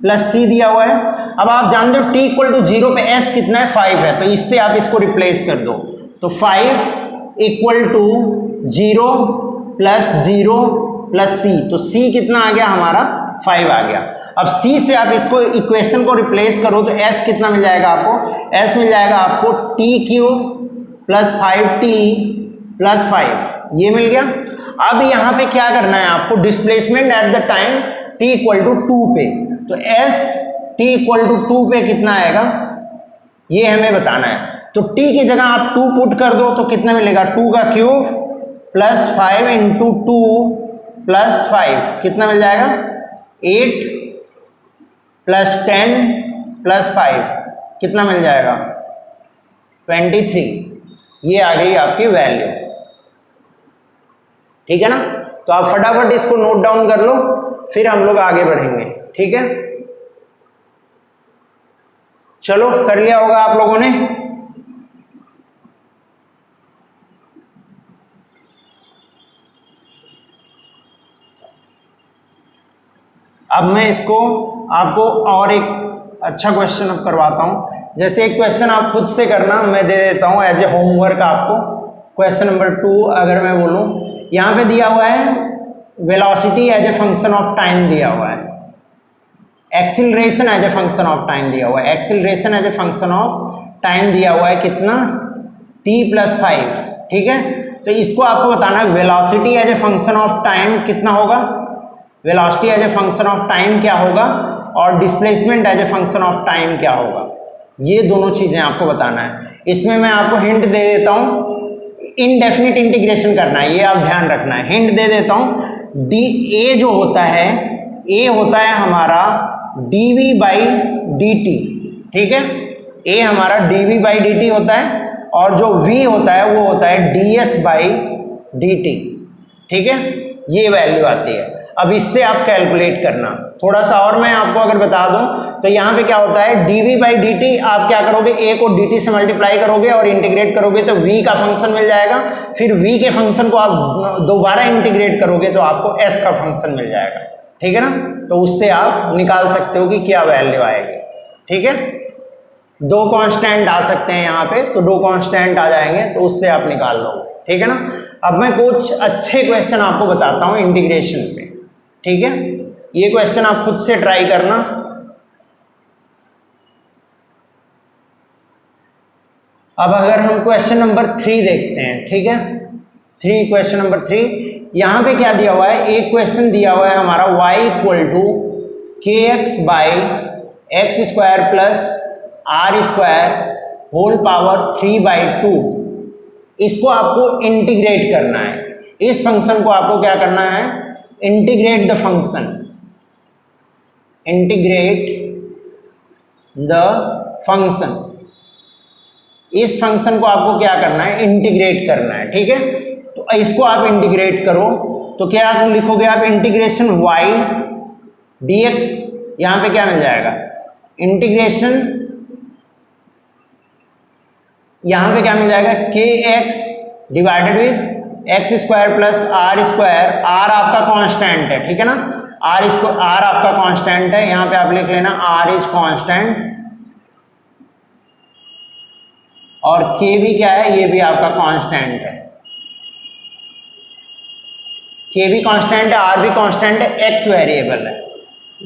plus c दिया हुआ है। अब आप जानते हो t इक्वल टू 0 पे s कितना है? 5 है। तो इससे आप इसको रिप्लेस कर दो। तो 5 इक्वल टू 0 प्लस 0 प्लस सी, तो सी कितना आ गया हमारा 5 आ गया। अब सी से आप इसको इक्वेशन को रिप्लेस करो तो एस कितना मिल जाएगा आपको, एस मिल जाएगा आपको T cube plus 5t plus 5, ये मिल गया। अब यहाँ पे क्या करना है आपको, displacement at the time t equal to 2 पे, तो s t इक्वल टू 2 पे कितना आएगा ये हमें बताना है। तो t की जगह आप 2 पुट कर दो तो कितना मिलेगा, 2 का क्यूब प्लस 5 इंटू 2 प्लस 5 कितना मिल जाएगा, 8 प्लस 10 प्लस 5 कितना मिल जाएगा, 23। ये आ गई आपकी वैल्यू, ठीक है ना। तो आप फटाफट इसको नोट डाउन कर लो, फिर हम लोग आगे बढ़ेंगे, ठीक है। चलो कर लिया होगा आप लोगों ने। अब मैं इसको आपको और एक अच्छा क्वेश्चन अब करवाता हूं। जैसे एक क्वेश्चन आप खुद से करना, मैं दे देता हूं एज ए होमवर्क आपको। क्वेश्चन नंबर 2 अगर मैं बोलूं, यहां पे दिया हुआ है velocity as a function of time दिया हुआ है, acceleration as a function of time दिया हुआ है, acceleration as a function of time दिया हुआ है कितना, t प्लस 5, ठीक है। तो इसको आपको बताना है velocity as a function of time कितना होगा, velocity as a function of time क्या होगा और displacement as a function of time क्या होगा, ये दोनों चीजें आपको बताना है। इसमें मैं आपको हिंट दे देता हूं, इनडेफिनिट इंटीग्रेशन करना है, ये आप ध्यान रखना है। हिंट दे देता हूं, डी ए जो होता है, ए होता है हमारा dv बाई डी टी, ठीक है, ए हमारा dv बाई डी टी होता है, और जो v होता है वो होता है ds बाई डी टी, ठीक है, ये वैल्यू आती है। अब इससे आप कैलकुलेट करना थोड़ा सा, और मैं आपको अगर बता दूं तो यहाँ पे क्या होता है, dv बाई डी टी आप क्या करोगे, a को dt से मल्टीप्लाई करोगे और इंटीग्रेट करोगे तो v का फंक्शन मिल जाएगा, फिर v के फंक्शन को आप दोबारा इंटीग्रेट करोगे तो आपको s का फंक्शन मिल जाएगा, ठीक है ना। तो उससे आप निकाल सकते हो कि क्या वैल्यू आएगी, ठीक है। 2 कांस्टेंट आ सकते हैं यहाँ पे, तो 2 कांस्टेंट आ जाएंगे तो उससे आप निकाल लोगे, ठीक है ना। अब मैं कुछ अच्छे क्वेश्चन आपको बताता हूँ इंटीग्रेशन पे, ठीक है। ये क्वेश्चन आप खुद से ट्राई करना। अब अगर हम क्वेश्चन नंबर 3 देखते हैं, ठीक है, 3 क्वेश्चन नंबर 3, यहां पे क्या दिया हुआ है, एक क्वेश्चन दिया हुआ है हमारा y equal to k x by x square plus are square whole power 3/2। इसको आपको इंटीग्रेट करना है, इस फंक्शन को आपको क्या करना है, integrate the function, integrate the function, इस फंक्शन को आपको क्या करना है, इंटीग्रेट करना है, ठीक है। तो इसको आप इंटीग्रेट करो तो क्या आप लिखोगे, आप इंटीग्रेशन y dx, यहां पे क्या मिल जाएगा, इंटीग्रेशन, यहां पे क्या मिल जाएगा, k x divided with x square plus are square, r आपका कांस्टेंट है, ठीक है ना, आर आपका कांस्टेंट है, यहां पे आप लिख लेना आर इज कांस्टेंट, और के भी क्या है, ये भी आपका कांस्टेंट है, के भी कांस्टेंट है, आर भी कांस्टेंट है, एक्स वेरिएबल है,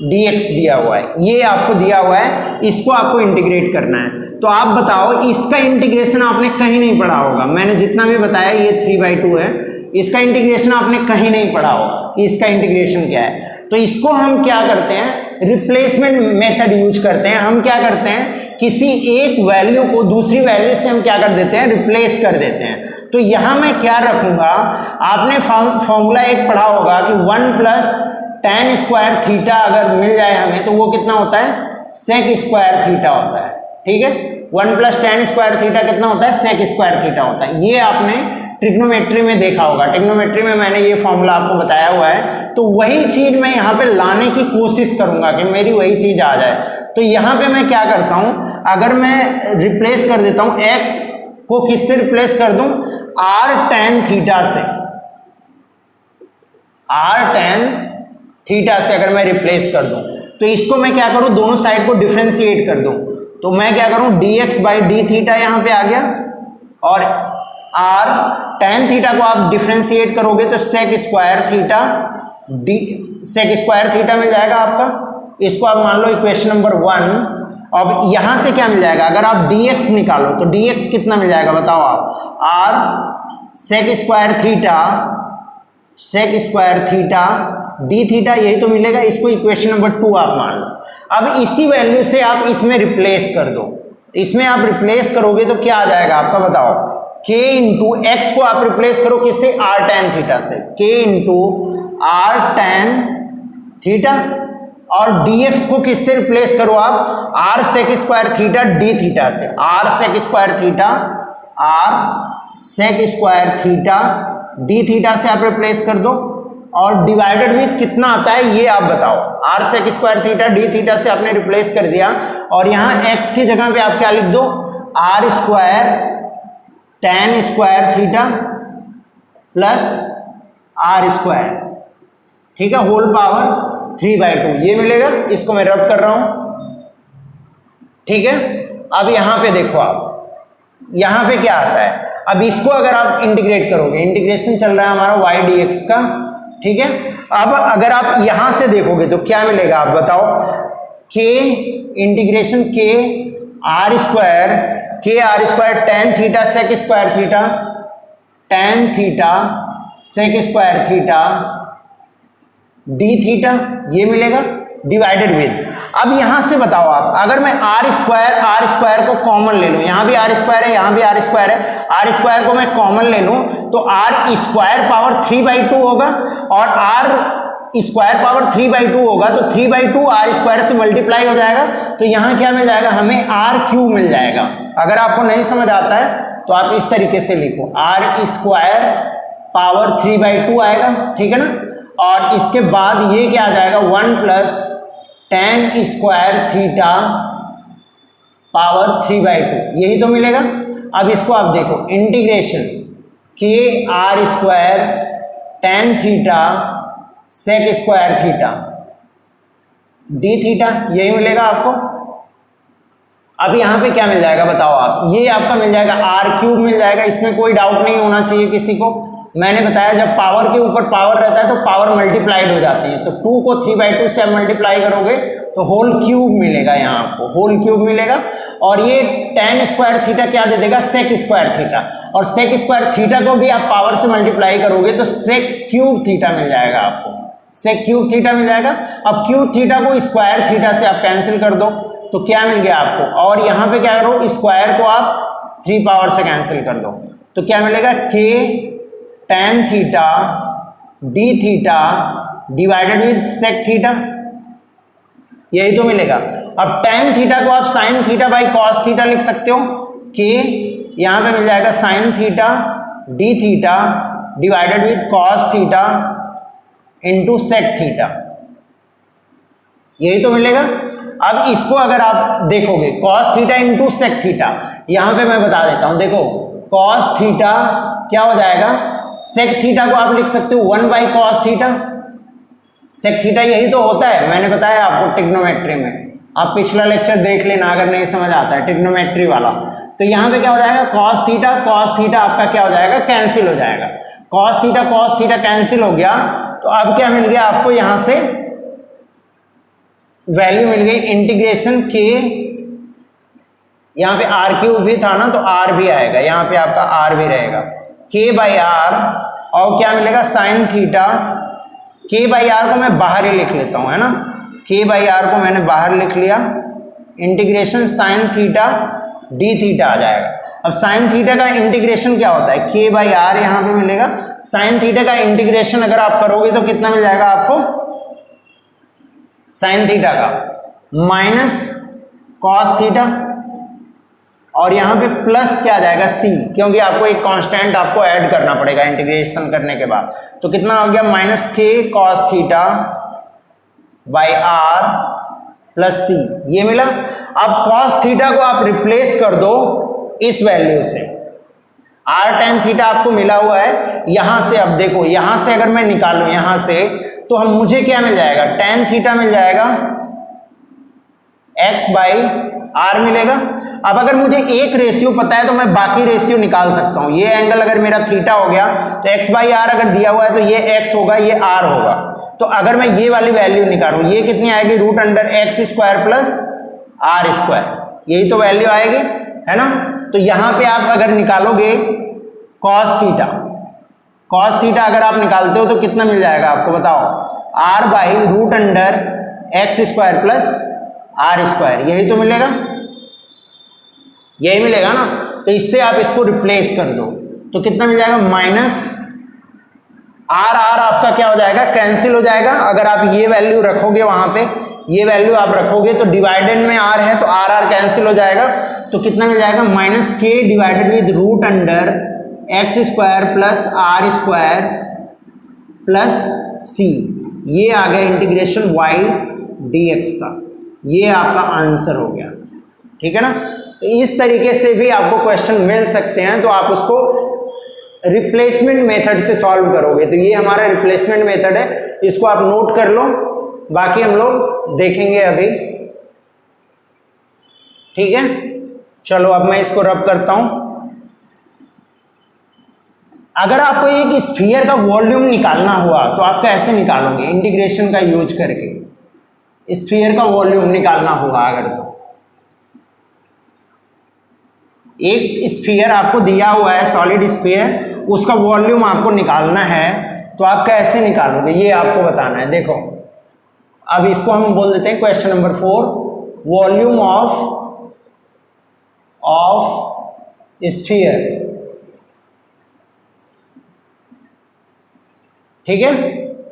dx दिया हुआ है, ये आपको दिया हुआ है, इसको आपको इंटीग्रेट करना है। तो आप बताओ, इसका इंटीग्रेशन आपने कहीं नहीं पढ़ा होगा, मैंने जितना भी बताया ये 3/2 है, इसका इंटीग्रेशन आपने कहीं नहीं पढ़ा होगा कि इसका इंटीग्रेशन क्या है। तो इसको हम क्या करते हैं, रिप्लेसमेंट मेथड यूज करते हैं। हम क्या करते हैं, किसी एक वैल्यू को दूसरी वैल्यू से हम क्या कर देते हैं, रिप्लेस कर देते हैं। तो यहां मैं क्या रखूंगा, आपने फॉर्मूला एक पढ़ा होगा कि 1 प्लस tan स्क्वायर थीटा अगर मिल जाए हमें तो वो कितना होता है, सेक स्क्वायर थीटा होता है, ठीक है। 1 प्लस tan स्क्वायर थीटा कितना होता है, सेक स्क्वायर थीटा होता है। ये आपने ट्रिग्नोमेट्री में देखा होगा, ट्रिग्नोमेट्री में मैंने ये फॉर्मूला आपको बताया हुआ है। तो वही चीज मैं यहाँ पे लाने की कोशिश करूंगा कि मेरी वही चीज आ जाए। तो यहाँ पे मैं क्या करता हूं, अगर मैं रिप्लेस कर देता हूं, x को किससे रिप्लेस कर दूं, r tan थीटा से, r tan थीटा से अगर मैं रिप्लेस कर दूं तो इसको मैं क्या करूं, दोनों साइड को डिफरेंशिएट कर दूं। तो मैं क्या करूं, dx बाई डी थीटा यहां पे आ गया, और r tan थीटा को आप डिफरेंशिएट करोगे तो sec square theta D sec square theta मिल जाएगा आपका। इसको आप मान लो इक्वेशन नंबर 1। अब यहां से क्या मिल जाएगा, अगर आप dx निकालो तो dx कितना मिल जाएगा बताओ आप, r sec square theta D theta, यही तो मिलेगा। इसको इक्वेशन नंबर 2 आप मान लो। अब इसी वैल्यू से आप इसमें रिप्लेस कर दो, इसमें आप रिप्लेस करोगे तो क्या आ जाएगा आपका बताओ, k इंटू एक्स को आप रिप्लेस करो किससे, r tan थीटा से, k into r tan theta, और dx को किससे रिप्लेस करो आप, r sec square theta D theta से, r sec square theta D theta से आप रिप्लेस कर दो, और डिवाइडेड विथ कितना आता है ये आप बताओ, r sec square theta D theta से आपने रिप्लेस कर दिया, और यहां x की जगह पे आप क्या लिख दो, r square tan square theta plus r square, ठीक है, होल पावर 3/2 ये मिलेगा। इसको मैं रब कर रहा हूं, ठीक है। अब यहां पे देखो आप, यहां पे क्या आता है, अब इसको अगर आप इंटीग्रेट करोगे, इंटीग्रेशन चल रहा है हमारा y dx का, ठीक है। अब अगर आप यहां से देखोगे तो क्या मिलेगा आप बताओ, k integration k r square tan theta sec square theta tan theta sec square theta D theta, ये मिलेगा डिवाइडेड विद। अब यहां से बताओ आप, अगर मैं r स्क्वायर को कॉमन ले लूं, यहां भी r स्क्वायर है, यहां भी r स्क्वायर है, r स्क्वायर को मैं कॉमन ले लूं तो r स्क्वायर पावर 3/2 होगा, और r स्क्वायर पावर 3/2 होगा तो 3/2 r स्क्वायर से मल्टीप्लाई हो जाएगा, तो यहां क्या मिल जाएगा हमें, r क्यूब मिल जाएगा। अगर आपको नहीं समझ आता है तो आप इस तरीके से लिखो, r स्क्वायर पावर 3/2 आएगा, ठीक है ना, और इसके बाद ये क्या आ जाएगा, 1 plus tan square theta power 3/2, यही तो मिलेगा। अब इसको आप देखो, integration k r square tan theta sec square theta D theta, यही मिलेगा आपको। अब यहां पे क्या मिल जाएगा बताओ आप, ये आपका मिल जाएगा r क्यूब मिल जाएगा, इसमें कोई डाउट नहीं होना चाहिए किसी को। मैंने बताया जब पावर के ऊपर पावर रहता है तो पावर मल्टीप्लाइड हो जाती है, तो 2 को 3/2 से आप मल्टीप्लाई करोगे तो होल क्यूब मिलेगा, यहाँ आपको होल क्यूब मिलेगा। और ये tan स्क्वायर थीटा क्या दे देगा, सेक स्क्वायर थीटा, और सेक स्क्वायर थीटा को भी आप पावर से मल्टीप्लाई करोगे तो सेक क्यूब थीटा मिल जाएगा आपको, सेक क्यूब थीटा मिल जाएगा। अब क्यूब थीटा को स्क्वायर थीटा से आप कैंसिल कर दो तो क्या मिल गया आपको, और यहाँ पे क्या करो, स्क्वायर को आप 3 पावर से कैंसिल कर दो तो क्या मिलेगा, k tan theta D theta divided with sec theta, यही तो मिलेगा। अब tan थीटा को आप sin theta by cos theta लिख सकते हो, k यहां पे मिल जाएगा sin theta D theta divided with cos theta into sec theta, यही तो मिलेगा। अब इसको अगर आप देखोगे cos theta into sec theta, यहां पे मैं बता देता हूं, देखो cos थीटा क्या हो जाएगा, सेक थीटा को आप लिख सकते हो 1/cos थीटा, सेक थीटा यही तो होता है, मैंने बताया आपको ट्रिग्नोमेट्री में, आप पिछला लेक्चर देख लेना अगर नहीं समझ आता है ट्रिग्नोमेट्री वाला। तो यहाँ पे क्या हो जाएगा, cos थीटा आपका क्या हो जाएगा, कैंसिल हो जाएगा, cos थीटा कैंसिल हो गया, तो अब क्या मिल गया आपको, यहाँ से वैल्यू मिल गई इंटीग्रेशन k, यहाँ पे r क्यूब भी था ना तो r भी आएगा, यहाँ पे आपका r भी रहेगा, k/r, और क्या मिलेगा साइन थीटा, k/r को मैं बाहर ही लिख लेता हूं, है ना, k/r को मैंने बाहर लिख लिया, integration sine theta D theta आ जाएगा। अब साइन थीटा का इंटीग्रेशन क्या होता है, k/r यहां पे मिलेगा, साइन थीटा का इंटीग्रेशन अगर आप करोगे तो कितना मिल जाएगा आपको, साइन थीटा का माइनस कॉस थीटा, और यहां पे प्लस क्या आ जाएगा c, क्योंकि आपको एक कांस्टेंट आपको ऐड करना पड़ेगा इंटीग्रेशन करने के बाद, तो कितना हो गया minus k cos theta by r plus c, ये मिला। अब cos थीटा को आप रिप्लेस कर दो इस वैल्यू से, r tan थीटा आपको मिला हुआ है, यहां से अब देखो, यहां से अगर मैं निकालूं यहां से तो हम मुझे क्या मिल जाएगा, tan थीटा मिल जाएगा x बाई r मिलेगा। अब अगर मुझे एक रेशियो पता है तो मैं बाकी रेशियो निकाल सकता हूं, ये एंगल अगर मेरा थीटा हो गया तो x बाई आर अगर दिया हुआ है तो ये x होगा, ये r होगा, तो अगर मैं ये वाली वैल्यू निकालूं, ये कितनी आएगी, root under x square plus are square, यही तो वैल्यू आएगी, है ना। तो यहां पे आप अगर निकालोगे कॉस थीटा, कॉस थीटा अगर आप निकालते हो तो कितना मिल जाएगा आपको बताओ, r by root under x square plus are square, यही तो मिलेगा, यही मिलेगा ना। तो इससे आप इसको रिप्लेस कर दो तो कितना मिल जाएगा, माइनस आर, आर आपका क्या हो जाएगा, कैंसिल हो जाएगा। अगर आप ये वैल्यू रखोगे वहां पे, ये वैल्यू आप रखोगे तो डिवाइडेड में आर है तो आर आर कैंसिल हो जाएगा, तो कितना मिल जाएगा, minus K divided with root under x square plus are square plus C, ये आ गया इंटीग्रेशन वाई डी एक्स का, ये आपका आंसर हो गया, ठीक है ना। तो इस तरीके से भी आपको क्वेश्चन मिल सकते हैं, तो आप उसको रिप्लेसमेंट मेथड से सॉल्व करोगे। तो ये हमारा रिप्लेसमेंट मेथड है, इसको आप नोट कर लो, बाकी हम लोग देखेंगे अभी, ठीक है। चलो अब मैं इसको रब करता हूं। अगर आपको एक स्फीयर का वॉल्यूम निकालना हुआ तो आप कैसे निकालोगे, इंटीग्रेशन का यूज करके, स्फीयर का वॉल्यूम निकालना हुआ अगर, तो एक स्फीयर आपको दिया हुआ है सॉलिड स्फीयर, उसका वॉल्यूम आपको निकालना है तो आप कैसे निकालोगे ये आपको बताना है। देखो अब इसको हम बोल देते हैं question number 4, volume of sphere, ठीक है।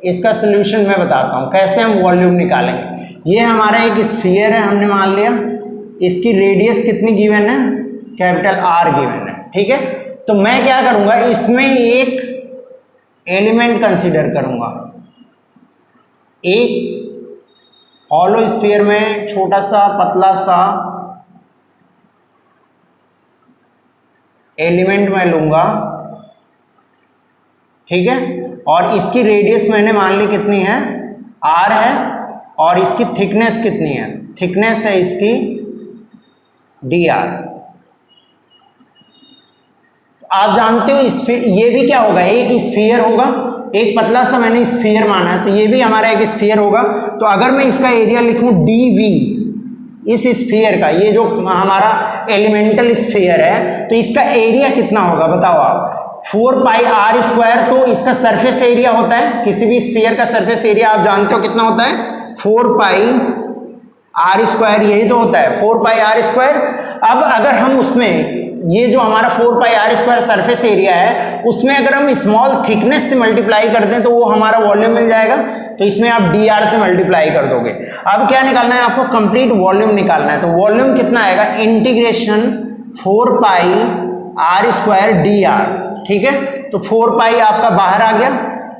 इसका सॉल्यूशन मैं बताता हूं कैसे हम वॉल्यूम निकालेंगे। ये हमारा एक स्फीयर है, हमने मान लिया, इसकी रेडियस कितनी गिवन है, कैपिटल आर गिवन है, ठीक है। तो मैं क्या करूंगा, इसमें एक एलिमेंट कंसीडर करूंगा, एक हॉलो स्फीयर में छोटा सा पतला सा एलिमेंट मैं लूंगा, ठीक है। और इसकी रेडियस मैंने मान ली कितनी है, आर है, और इसकी थिकनेस कितनी है, थिकनेस है इसकी डी आर। आप जानते हो ये भी क्या होगा, एक स्फीयर होगा, एक पतला सा मैंने स्फीयर माना है, तो ये भी हमारा एक स्फीयर होगा। तो अगर मैं इसका एरिया लिखूं डी वी, इस स्फीयर का, ये जो हमारा एलिमेंटल स्फीयर है, तो इसका एरिया कितना होगा बताओ आप, 4 पाई आर स्क्वायर। तो इसका सरफेस एरिया होता है, किसी भी स्फीयर का सरफेस एरिया आप जानते हो कितना होता है, 4 पाई आर स्क्वायर, यही तो होता है 4 पाई आर स्क्वायर। अब अगर हम उसमें ये जो हमारा 4 pi r square surface area है, उसमें अगर हम स्मॉल थिकनेस से मल्टीप्लाई कर दें तो वो हमारा वॉल्यूम मिल जाएगा। तो इसमें आप डी आर से मल्टीप्लाई कर दोगे। अब क्या निकालना है आपको, कंप्लीट वॉल्यूम निकालना है। तो वॉल्यूम कितना आएगा, integration 4 pi r square d r, ठीक है। तो 4 पाई आपका बाहर आ गया,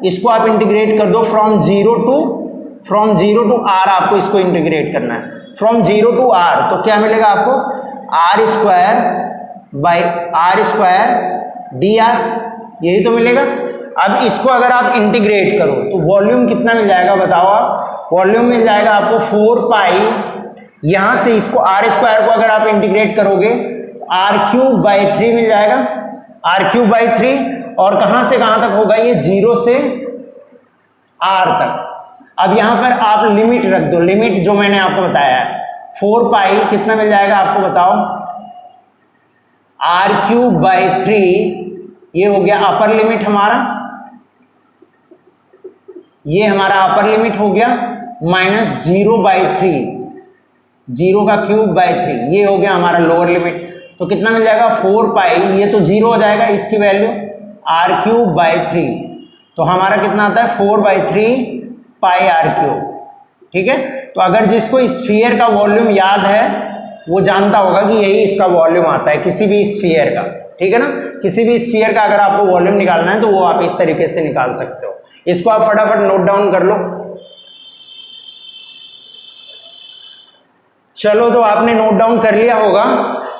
इसको आप इंटीग्रेट कर दो फ्रॉम जीरो टू आर, आपको इसको इंटीग्रेट करना है फ्रॉम 0 टू आर। तो क्या मिलेगा आपको, r square by r square d r, यही तो मिलेगा। अब इसको अगर आप इंटीग्रेट करो तो वॉल्यूम कितना मिल जाएगा बताओ आप, वॉल्यूम मिल जाएगा आपको 4 पाई, यहां से इसको आर स्क्वायर को अगर आप इंटीग्रेट करोगे आर क्यूब बाई 3 मिल जाएगा, आर क्यूब बाई 3। और कहां से कहां तक होगा ये, 0 से आर तक। अब यहां पर आप लिमिट रख दो, लिमिट जो मैंने आपको बताया है 4 पाई कितना मिल जाएगा आपको बताओ, आर क्यूब बाई 3, ये हो गया अपर लिमिट हमारा, ये हमारा अपर लिमिट हो गया, माइनस 0 बाई 3, 0 का क्यूब बाई 3, ये हो गया हमारा लोअर लिमिट। तो कितना मिल जाएगा 4 पाई, ये तो 0 हो जाएगा, इसकी वैल्यू आर क्यूब बाई 3, तो हमारा कितना आता है 4 बाई 3 पाई आर क्यूब, ठीक है। तो अगर जिसको स्फीयर का वॉल्यूम याद है वो जानता होगा कि यही इसका वॉल्यूम आता है किसी भी स्फीयर का, ठीक है ना। किसी भी स्फीयर का अगर आपको वॉल्यूम निकालना है तो वो आप इस तरीके से निकाल सकते हो। इसको आप फटाफट नोट डाउन कर लो। चलो तो आपने नोट डाउन कर लिया होगा।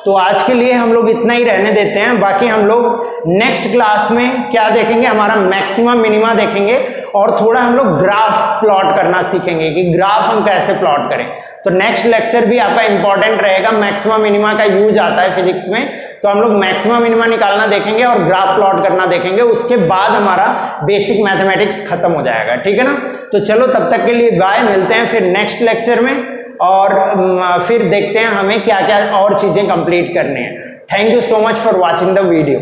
तो आज के लिए हम लोग इतना ही रहने देते हैं, बाकी हम लोग नेक्स्ट क्लास में क्या देखेंगे, हमारा मैक्सिमम मिनिमा देखेंगे और थोड़ा हम लोग ग्राफ प्लॉट करना सीखेंगे कि ग्राफ हम कैसे प्लॉट करें। तो नेक्स्ट लेक्चर भी आपका इंपॉर्टेंट रहेगा, मैक्सिमम मिनिमा का यूज आता है फिजिक्स में, तो हम लोग मैक्सिमा मिनिमा निकालना देखेंगे और ग्राफ प्लॉट करना देखेंगे, उसके बाद हमारा बेसिक मैथमेटिक्स खत्म हो जाएगा, ठीक है ना। तो चलो तब तक के लिए बाय, मिलते हैं फिर नेक्स्ट लेक्चर में, और फिर देखते हैं हमें क्या क्या और चीजें कंप्लीट करनी है। Thank you so much for watching the video.